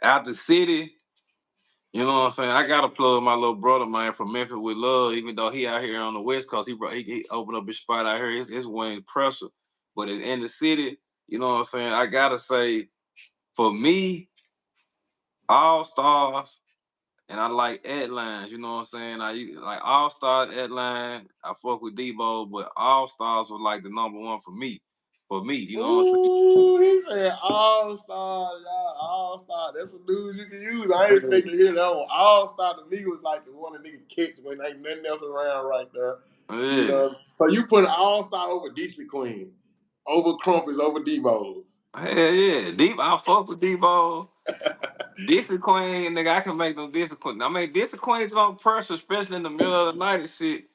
out the city. You know what I'm saying? I gotta plug my little brother, man, from Memphis with love. Even though he out here on the West Coast, he opened up his spot out here. It's Wayne Pressure, but in the city, you know what I'm saying? I gotta say, for me, All Stars. And I like Atlines, you know what I'm saying? Like All Stars, Atline. I fuck with Debo, but All Stars was like the number one for me. You know what I'm saying? Ooh, he said All Star, y'all. All Star. That's some news you can use. I ain't expecting to hear that one. All Star to me was like the one that nigga kicked when ain't nothing else around right there. Yeah. You know? So you put All Star over DC Queen, over Crumpets, over Debo's. Hell yeah. I fuck with Debo. Dixie Queen, nigga, I can make them Dixie Queen. I mean, Dixie Queen's on pressure, especially in the middle of the night and shit.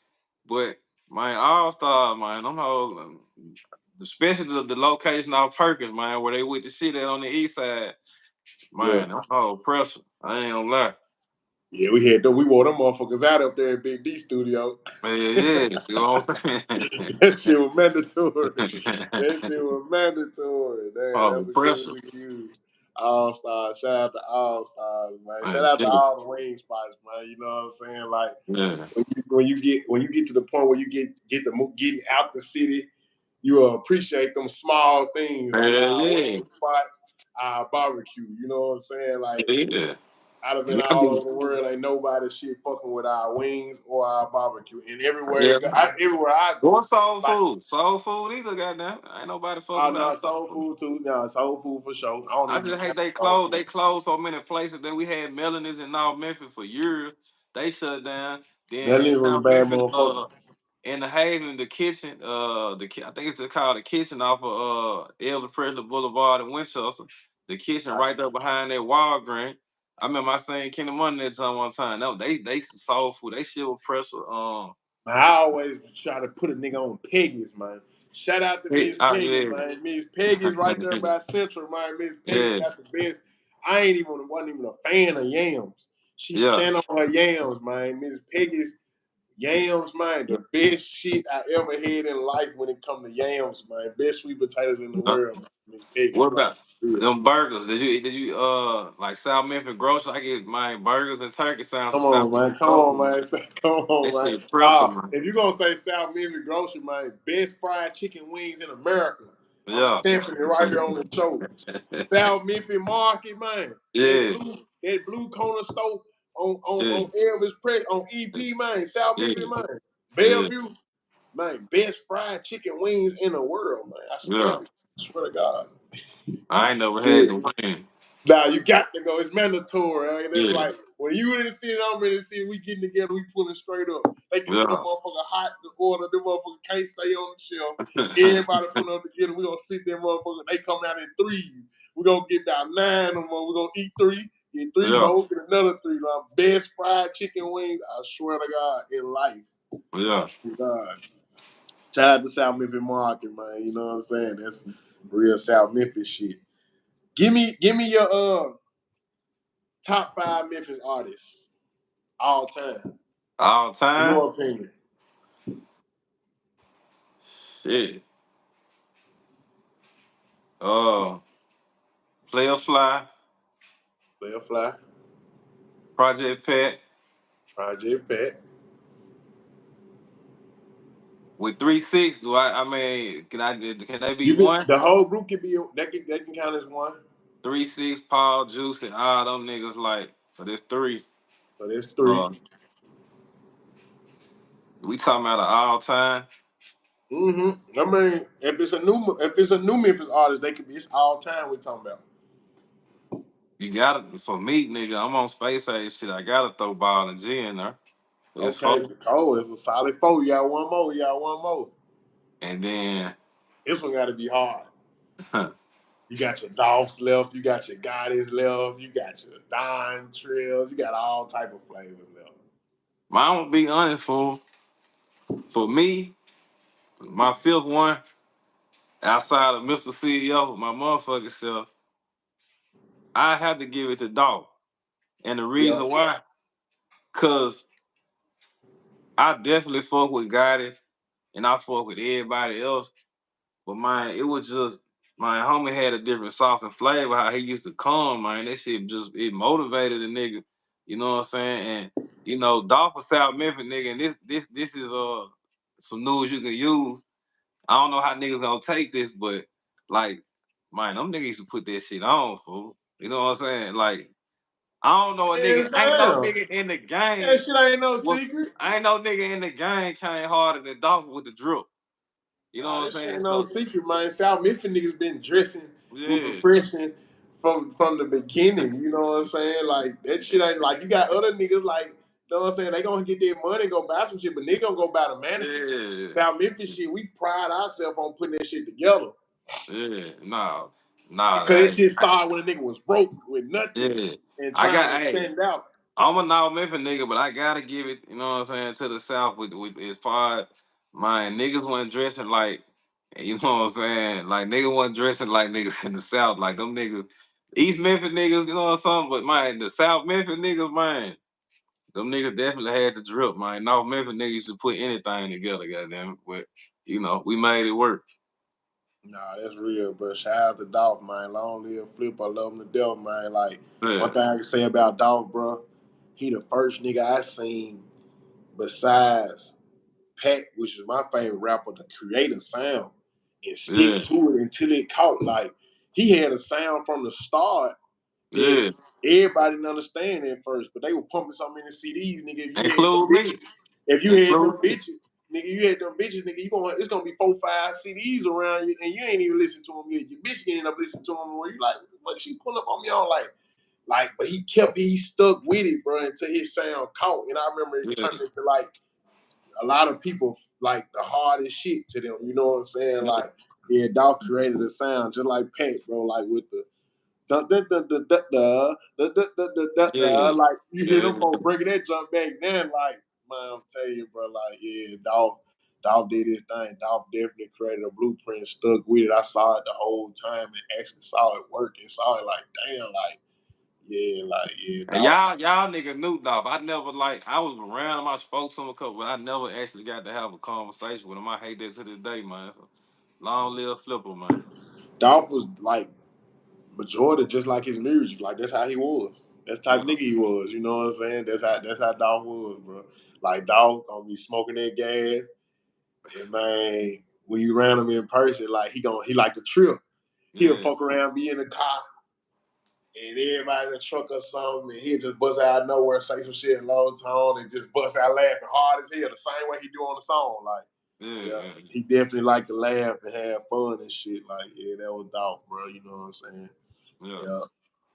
But, man, All Star, man, them whole, especially the location off Perkins, man, where they with the shit at on the east side. Man, them whole pressure. I ain't gonna lie. Yeah, we wore them motherfuckers out up there at Big D Studio. Yeah, you know what I'm saying? That shit was mandatory. Damn, that's a pressure. good we can use. All Stars. Shout out to All Stars, man. Shout Man, out to all the wing spots, man. You know what I'm saying? Like when you get to the point where you getting out the city, you will appreciate them small things like our wing spots, our barbecue. You know what I'm saying? Like I'd have been all over the world. Ain't nobody shit fucking with our wings or our barbecue. And everywhere I go. What's soul food? Soul food either, goddamn. Ain't nobody fucking with soul food too. No, soul food for sure. I just hate they closed. They closed so many places that we had Melanie's in North Memphis for years. They shut down. Then in was a South bad Memphis, motherfucker. in the Haven, the kitchen, I think it's called the kitchen off of Elvis Presley Boulevard in Winchester. The kitchen right there behind that Walgreens. I remember I seen Kenny Money that time one time. No, they soul food. They shit with pressure. I always try to put a nigga on Peggy's, man. Shout out to Miss Peggy, man. Miss Peggy's right there by Central, man. Miss Peggy got the best. I wasn't even a fan of yams. She stand on her yams, man. Miss Peggy's yams, man, the best shit I ever had in life when it come to yams, man. Best sweet potatoes in the world, man. Miss Peggy. What about them burgers? Did you like South Memphis grocery? I get my burgers and turkey sandwiches. Come on, man. Come on, man. If you're gonna say South Memphis grocery, man, best fried chicken wings in America. I'm stamping it right here on the show. South Memphis Market, man. That blue corner store on Elvis Press on EP, man. South Memphis, man. Bellevue, man. Best fried chicken wings in the world, man. I stamp it. I swear to God. I ain't never had the wing. Nah, you got to go. It's mandatory. Right? It's like when you in the city, I'm in the city. We getting together. We pulling straight up. They cook them motherfucker hot to order. Them motherfucker can't stay on the shelf. Everybody pulling up together. We gonna sit there, motherfucker. They come out in threes. We gonna get down 9 of them. We gonna eat 3. Get 3 more. Get another 3. My best fried chicken wings. I swear to God, in life. Yeah. God. Shout out to South Memphis Market, man. You know what I'm saying? That's real South Memphis shit. Give me your top 5 Memphis artists all time. All time? In your opinion. Shit. Player Fly. Project Pat. With 3-6, do I mean, can they be one? The whole group can be they can count as one. 3-6, Paul, Juice, and all them niggas like so there's 3. So there's 3. We talking about an all time. I mean, if it's a new Memphis artist, they could be. It's all time we talking about. You gotta for me, nigga. I'm on space age shit. I gotta throw Ball and G in there. It's a solid 4. You got one more. And then this one got to be hard. You got your Dolphs left. You got your Goddess left. You got your Don Trails. You got all type of flavors left. I'm gonna be honest, fool. For me, My fifth one, outside of Mr. CEO, my motherfucking self, I have to give it to Dog. And the Yeah. reason why, cause I definitely fuck with Gotti and I fuck with everybody else. But man, it was just my homie had a different sauce and flavor. How he used to come, man. That shit just it motivated the nigga. You know what I'm saying? And you know, Dolph was South Memphis nigga, and this is some news you can use. I don't know how niggas gonna take this, but like, man, them niggas used to put that shit on, fool. You know what I'm saying? Like, I don't know a nigga, Hands ain't no down. nigga in the That game. shit ain't no Well, secret. I ain't no nigga in the game came harder than Dolph with the drip. You know Nah, what I'm that shit saying? ain't no So secret, man. South Memphis niggas been dressing with yeah, profession from the beginning. You know what I'm saying? Like that shit ain't like you got other niggas like you know what I'm saying? They gonna get their money, go buy some shit, but nigga gonna go buy the mannequin. yeah, South Memphis shit, we pride ourselves on putting that shit together. yeah. Nah, Cause that shit started when a nigga was broke with nothing yeah. and I trying got to hey, stand out. I'm a North Memphis nigga, but I gotta give it, you know what I'm saying, to the South with as far as my niggas wasn't dressing like, you know what I'm saying, like niggas wasn't dressing like niggas in the South, like them niggas, East Memphis niggas, you know what I'm saying, but man, the South Memphis niggas, man, them niggas definitely had to drip, man. North Memphis niggas used to put anything together, goddamn it, but you know, we made it work. Nah, that's real, bro. Shout out to Dolph, man. Long live Flip. I love him to death, man. Like, Yeah, one thing I can say about Dolph, bro, he the first nigga I seen besides Pat, which is my favorite rapper, to create a sound and yeah, stick to it until it caught. Like, he had a sound from the start that yeah, everybody didn't understand at first, but they were pumping so many CDs, nigga. include me, If you had them include me, bitches, nigga, you had them bitches, nigga, it's gonna be 4, 5 CDs around you, and you ain't even listen to them yet. Your bitch end up listening to them, where you like, what she pull up on me on like, but he stuck with it, bro, until his sound caught, and I remember it yeah, turned into like a lot of people like the hardest shit to them. You know what I'm saying? yeah, Like, yeah, Dolph created a sound just like Pat, bro. Like with the dun, dun, dun, dun, dun, dun, dun, dun, dun, dun, dun, yeah, like you hear them yeah. folks breaking that jump back then. Like, man, I'm telling you, bro. Like, yeah, Dolph did his thing. Dolph definitely created a blueprint, stuck with it. I saw it the whole time and actually saw it work and saw it like, damn, like, yeah, And Dolph. y'all nigga knew Dolph. I never like I was around him, I spoke to him a couple, but I never actually got to have a conversation with him. I hate that to this day, man. So long live Flipper, man. Dolph was like majority just like his music. Like that's how he was. That's the type Yeah, of nigga he was. You know what I'm saying? That's how Dolph was, bro. Like Dolph gonna be smoking that gas, and man, when you ran him in person, like he like the trip. He'll yeah, fuck around, be in the car, and everybody in the truck or something, and he'll just bust out of nowhere, say some shit in low tone, and just bust out laughing hard as hell, the same way he do on the song. Like, yeah, yeah, yeah. he definitely like to laugh and have fun and shit. Like, yeah, that was Dolph, bro. You know what I'm saying? Yeah. Yeah.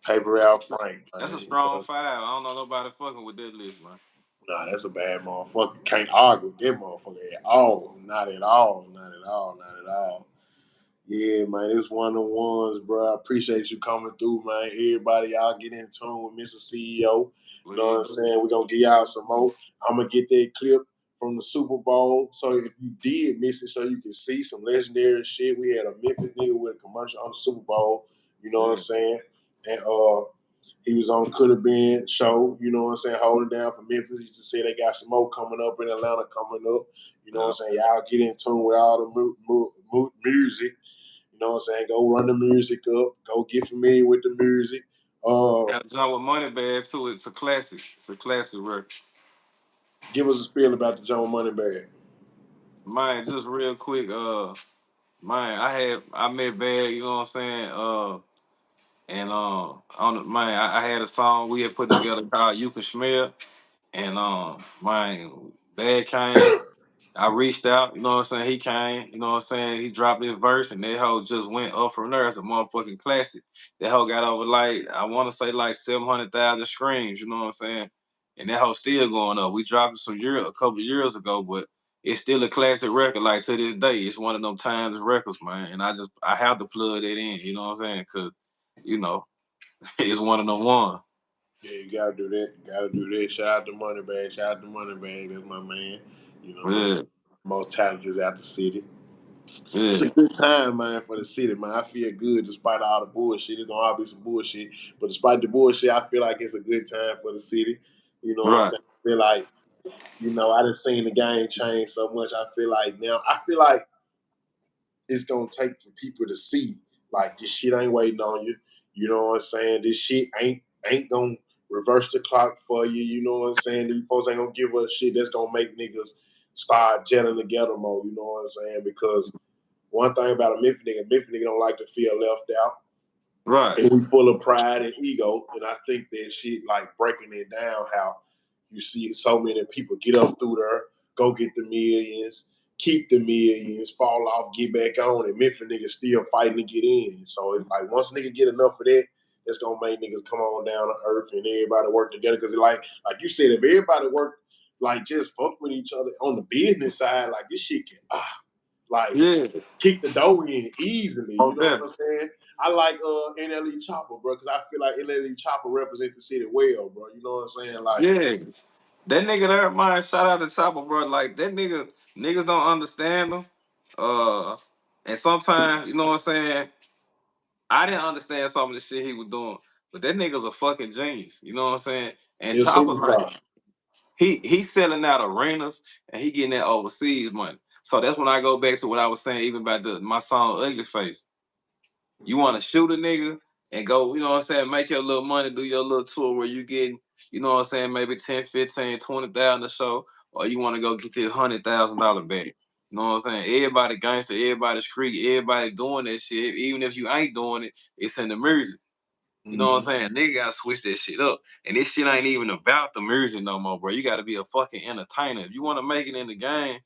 Paper That's out a, Frank, that's a man. You strong know, five. I don't know nobody fucking with that list, man. nah, that's a bad motherfucker. Can't argue with that motherfucker at all. Not at all. Not at all. Not at all. Yeah, man, it's one of the ones, bro. I appreciate you coming through, man. Everybody, y'all get in tune with Mr. CEO. You know what Please I'm do. saying? We're gonna give y'all some more. I'm gonna get that clip from the Super Bowl. So if you did miss it, so you can see some legendary shit. We had a Memphis nigga with a commercial on the Super Bowl. You know what I'm Yeah, saying? And he was on Coulda Been show, you know what I'm saying, holding down for Memphis. He used to say they got some more coming up in Atlanta coming up. You know what I'm yeah. saying? Y'all get in tune with all the music. You know what I'm saying? Go run the music up. Go get familiar with the music. Got a joint with Money Bag too. It's a classic. It's a classic record. Give us a spiel about the John Moneybag. Man, just real quick, man, I met Bag, you know what I'm saying? And on the, man, I had a song we had put together called You Can Smell. And man, Bad came. I reached out, you know what I'm saying? He came, you know what I'm saying? He dropped his verse and that hoe just went up from there. It's a motherfucking classic. That hoe got over like, I want to say like 700,000 streams, you know what I'm saying? And that hoe still going up. We dropped it a couple of years ago, but it's still a classic record. Like to this day, it's one of them times records, man. And I have to plug that in, you know what I'm saying? Cause, you know, it's one of them ones. Yeah, you gotta do that. You gotta do that. Shout out to Moneybag. Shout out to Moneybag. That's my man. You know what I'm saying? Yeah. Most talented out the city. It's a good time, man, for the city, man. I feel good despite all the bullshit. It's gonna always be some bullshit, but despite the bullshit, I feel like it's a good time for the city. You know what I'm Right. saying? I feel like, I done seen the game change so much. I feel like it's gonna take for people to see like this shit ain't waiting on you. You know what I'm saying? This shit ain't gonna reverse the clock for you. You know what I'm saying? These folks ain't gonna give us shit that's gonna make niggas start gelling together more. You know what I'm saying? Because one thing about a Memphis nigga don't like to feel left out. Right. And we full of pride and ego. And I think that shit, like breaking it down, how you see so many people get up through there, go get the millions, keep the millions, fall off, get back on, and Memphis niggas still fighting to get in. So it's like once niggas get enough of that, that's gonna make niggas come on down to earth and everybody work together. Because like you said, if everybody work like just fuck with each other on the business side, like this shit can like Yeah. kick the door in easily. You Oh, know what yeah. I'm saying? I like NLE Chopper, bro, because I feel like NLE Chopper represents the city well, bro. You know what I'm saying? Like, Yeah. That nigga there, man, shout out to Chopper, bro. Like that niggas don't understand him. And sometimes, you know what I'm saying? I didn't understand some of the shit he was doing, but that nigga's a fucking genius. You know what I'm saying? And he'll Chopper, like, superstar. he's selling out arenas and he getting that overseas money. So that's when I go back to what I was saying, even about my song Ugly Face. You want to shoot a nigga and go, you know what I'm saying, make your little money, do your little tour where you getting, you know what I'm saying, maybe 10, 15, 20,000 a show, or you want to go get this $100,000 bag. You know what I'm saying? Everybody gangster, everybody street, everybody doing that shit. Even if you ain't doing it, it's in the music. You know what I'm saying? Nigga gotta switch that shit up. And this shit ain't even about the music no more, bro. You gotta be a fucking entertainer. If you want to make it in the game,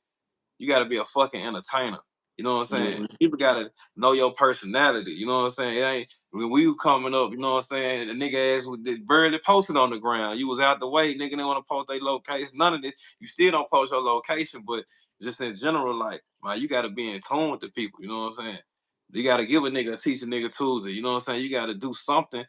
you got to be a fucking entertainer. You know what I'm saying? Mm-hmm. People got to know your personality. You know what I'm saying? It ain't when we were coming up. You know what I'm saying? The nigga ass was barely posted on the ground. You was out the way. Nigga didn't want to post their location. None of this. You still don't post your location, but just in general, like man, you got to be in tune with the people. You know what I'm saying? You got to give a nigga, teach a nigga Tuesday. You know what I'm saying? You got to do something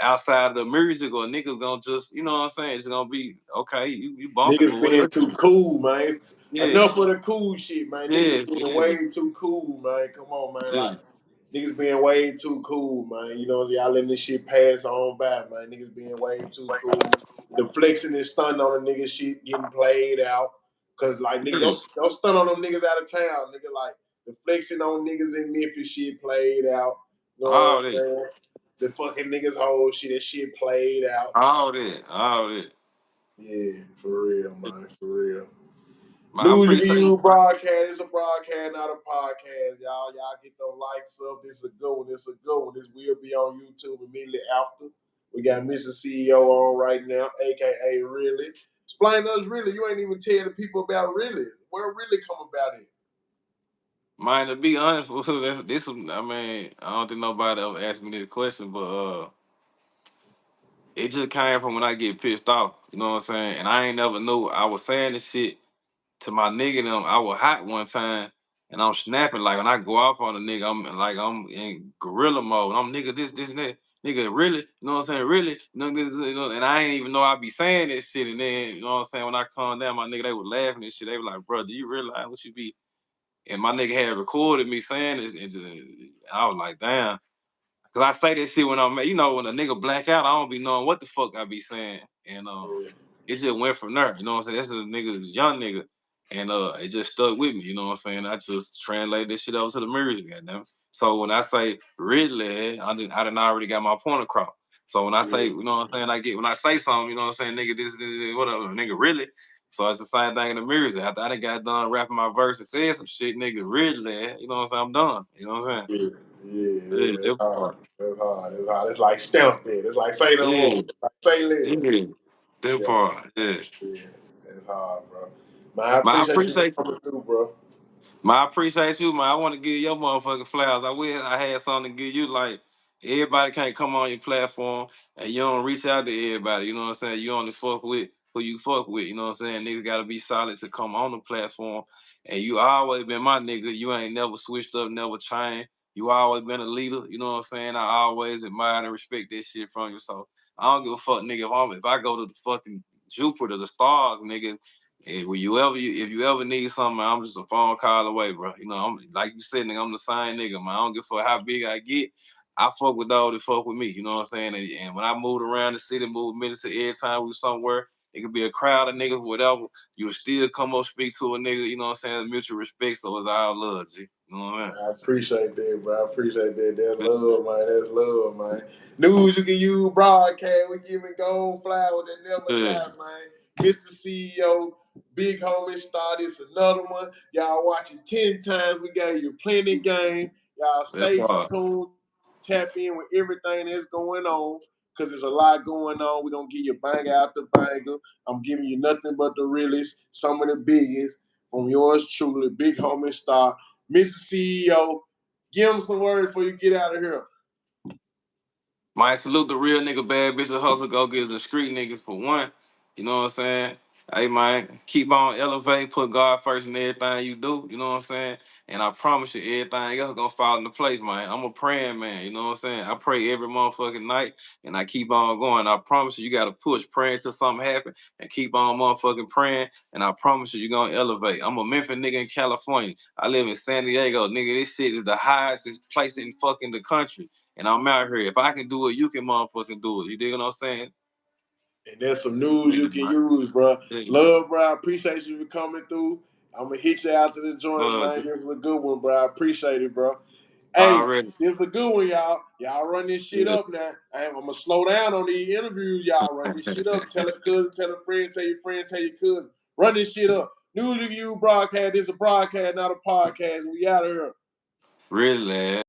outside of the music, or niggas gonna just, you know what I'm saying? It's gonna be okay. You bumping, Niggas but being whatever. too cool, man. Yeah, Enough of the cool shit, man. yeah, Niggas being yeah, way too cool, man. Come on, man. yeah. Like, niggas being way too cool, man. You know, y'all letting this shit pass on by, man. Niggas being way too cool. The flexing and stunting on the nigga shit getting played out. Cause like nigga, Yeah. don't stun on them niggas out of town, nigga. Like the flexing on niggas in Memphis shit played out. You know what I'm All that, saying? The fucking niggas whole shit, that shit played out. all that. Yeah, for real, man, for real. I News You Can appreciate Use broadcast. It's a broadcast, not a podcast, y'all. Y'all get those likes up. This is a good one. This is a good one. This will be on YouTube immediately after. We got Mizta Ceo on right now, aka Really. Explain to us Really. You ain't even tell the people about Really. Where Really come about it? man. To be honest with you, this. I mean, I don't think nobody ever asked me this question, but it just came from when I get pissed off. You know what I'm saying? And I ain't never knew I was saying this shit to my nigga. Them, I was hot one time, and I'm snapping like when I go off on a nigga, I'm in gorilla mode. I'm nigga this and that. Nigga, really? You know what I'm saying? Really? And I ain't even know I be saying this shit. And then, you know what I'm saying? When I calm down, my nigga, they were laughing and shit. They were like, bro, do you realize what you be? And my nigga had recorded me saying this. And I was like, damn. Cause I say this shit when I'm, you know, when a nigga black out, I don't be knowing what the fuck I be saying. And Yeah. it just went from there. You know what I'm saying? This is a nigga, this young nigga. And it just stuck with me, you know what I'm saying? I just translated this shit over to the music, goddamn. So when I say really, I done already got my point across. So when I say, Yeah. you know what I'm saying, when I say something, you know what I'm saying, nigga, this, whatever, nigga, really? So it's the same thing in the music. After I done got done rapping my verse and said some shit, nigga, really, you know what I'm saying, I'm done. You know what I'm saying? Yeah, yeah, Yeah, yeah. That's that hard. part. That's hard. That's hard. It's like stamped it. It's like say no more. Yeah, It's like say less. yeah, that Yeah, part, yeah. yeah. That's hard, bro. Man, I Man, I appreciate you appreciate coming through, bro. Man, I appreciate you, man. I want to give your motherfucking flowers. I wish I had something to give you. Like, everybody can't come on your platform and you don't reach out to everybody. You know what I'm saying? You only fuck with who you fuck with. You know what I'm saying? Niggas got to be solid to come on the platform. And you always been my nigga. You ain't never switched up, never changed. You always been a leader. You know what I'm saying? I always admire and respect that shit from you. So I don't give a fuck, nigga. If I go to the fucking Jupiter, the stars, nigga, if you ever need something, man, I'm just a phone call away, bro. You know, I'm like you said, nigga, I'm the same nigga, man. I don't give a fuck how big I get. I fuck with those that fuck with me. You know what I'm saying? And when I moved around the city, moved Memphis, every time we was somewhere, it could be a crowd of niggas, whatever. You would still come up speak to a nigga. You know what I'm saying? Mutual respect. So it's all love, G. You know what I mean? I appreciate that, bro. I appreciate that. That's love, man. That's love, man. News you can use broadcast. We giving gold flowers that never die, man. Mizta Ceo, big homie star. This another one. Y'all watching 10 times. We got you plenty game. Y'all stay tuned. Tap in with everything that's going on. Because there's a lot going on. We're going to give you banger after banger. I'm giving you nothing but the realest, some of the biggest. From yours truly, big homie star. Mizta Ceo, give him some words before you get out of here. Might salute the real nigga, bad bitch, the hustle, go get the street niggas for one. You know what I'm saying? Hey, man, keep on elevating, put God first in everything you do. You know what I'm saying? And I promise you, everything else gonna fall into place, man. I'm a praying man. You know what I'm saying? I pray every motherfucking night, and I keep on going. I promise you gotta push, praying till something happen, and keep on motherfucking praying. And I promise you're gonna elevate. I'm a Memphis nigga in California. I live in San Diego, nigga. This shit is the highest place in fucking the country. And I'm out here. If I can do it, you can motherfucking do it. You dig what I'm saying? And that's some news you can use, bro. Love, bro. I appreciate you for coming through. I'm going to hit you out to the joint, man. This was a good one, bro. I appreciate it, bro. Hey, this is a good one, y'all. Y'all run this shit up now. I'm going to slow down on these interviews. Y'all run this shit up. Tell a cousin, tell a friend, tell your friend, tell your cousin. Run this shit up. News You Can Use broadcast. This is a broadcast, not a podcast. We out of here. Really?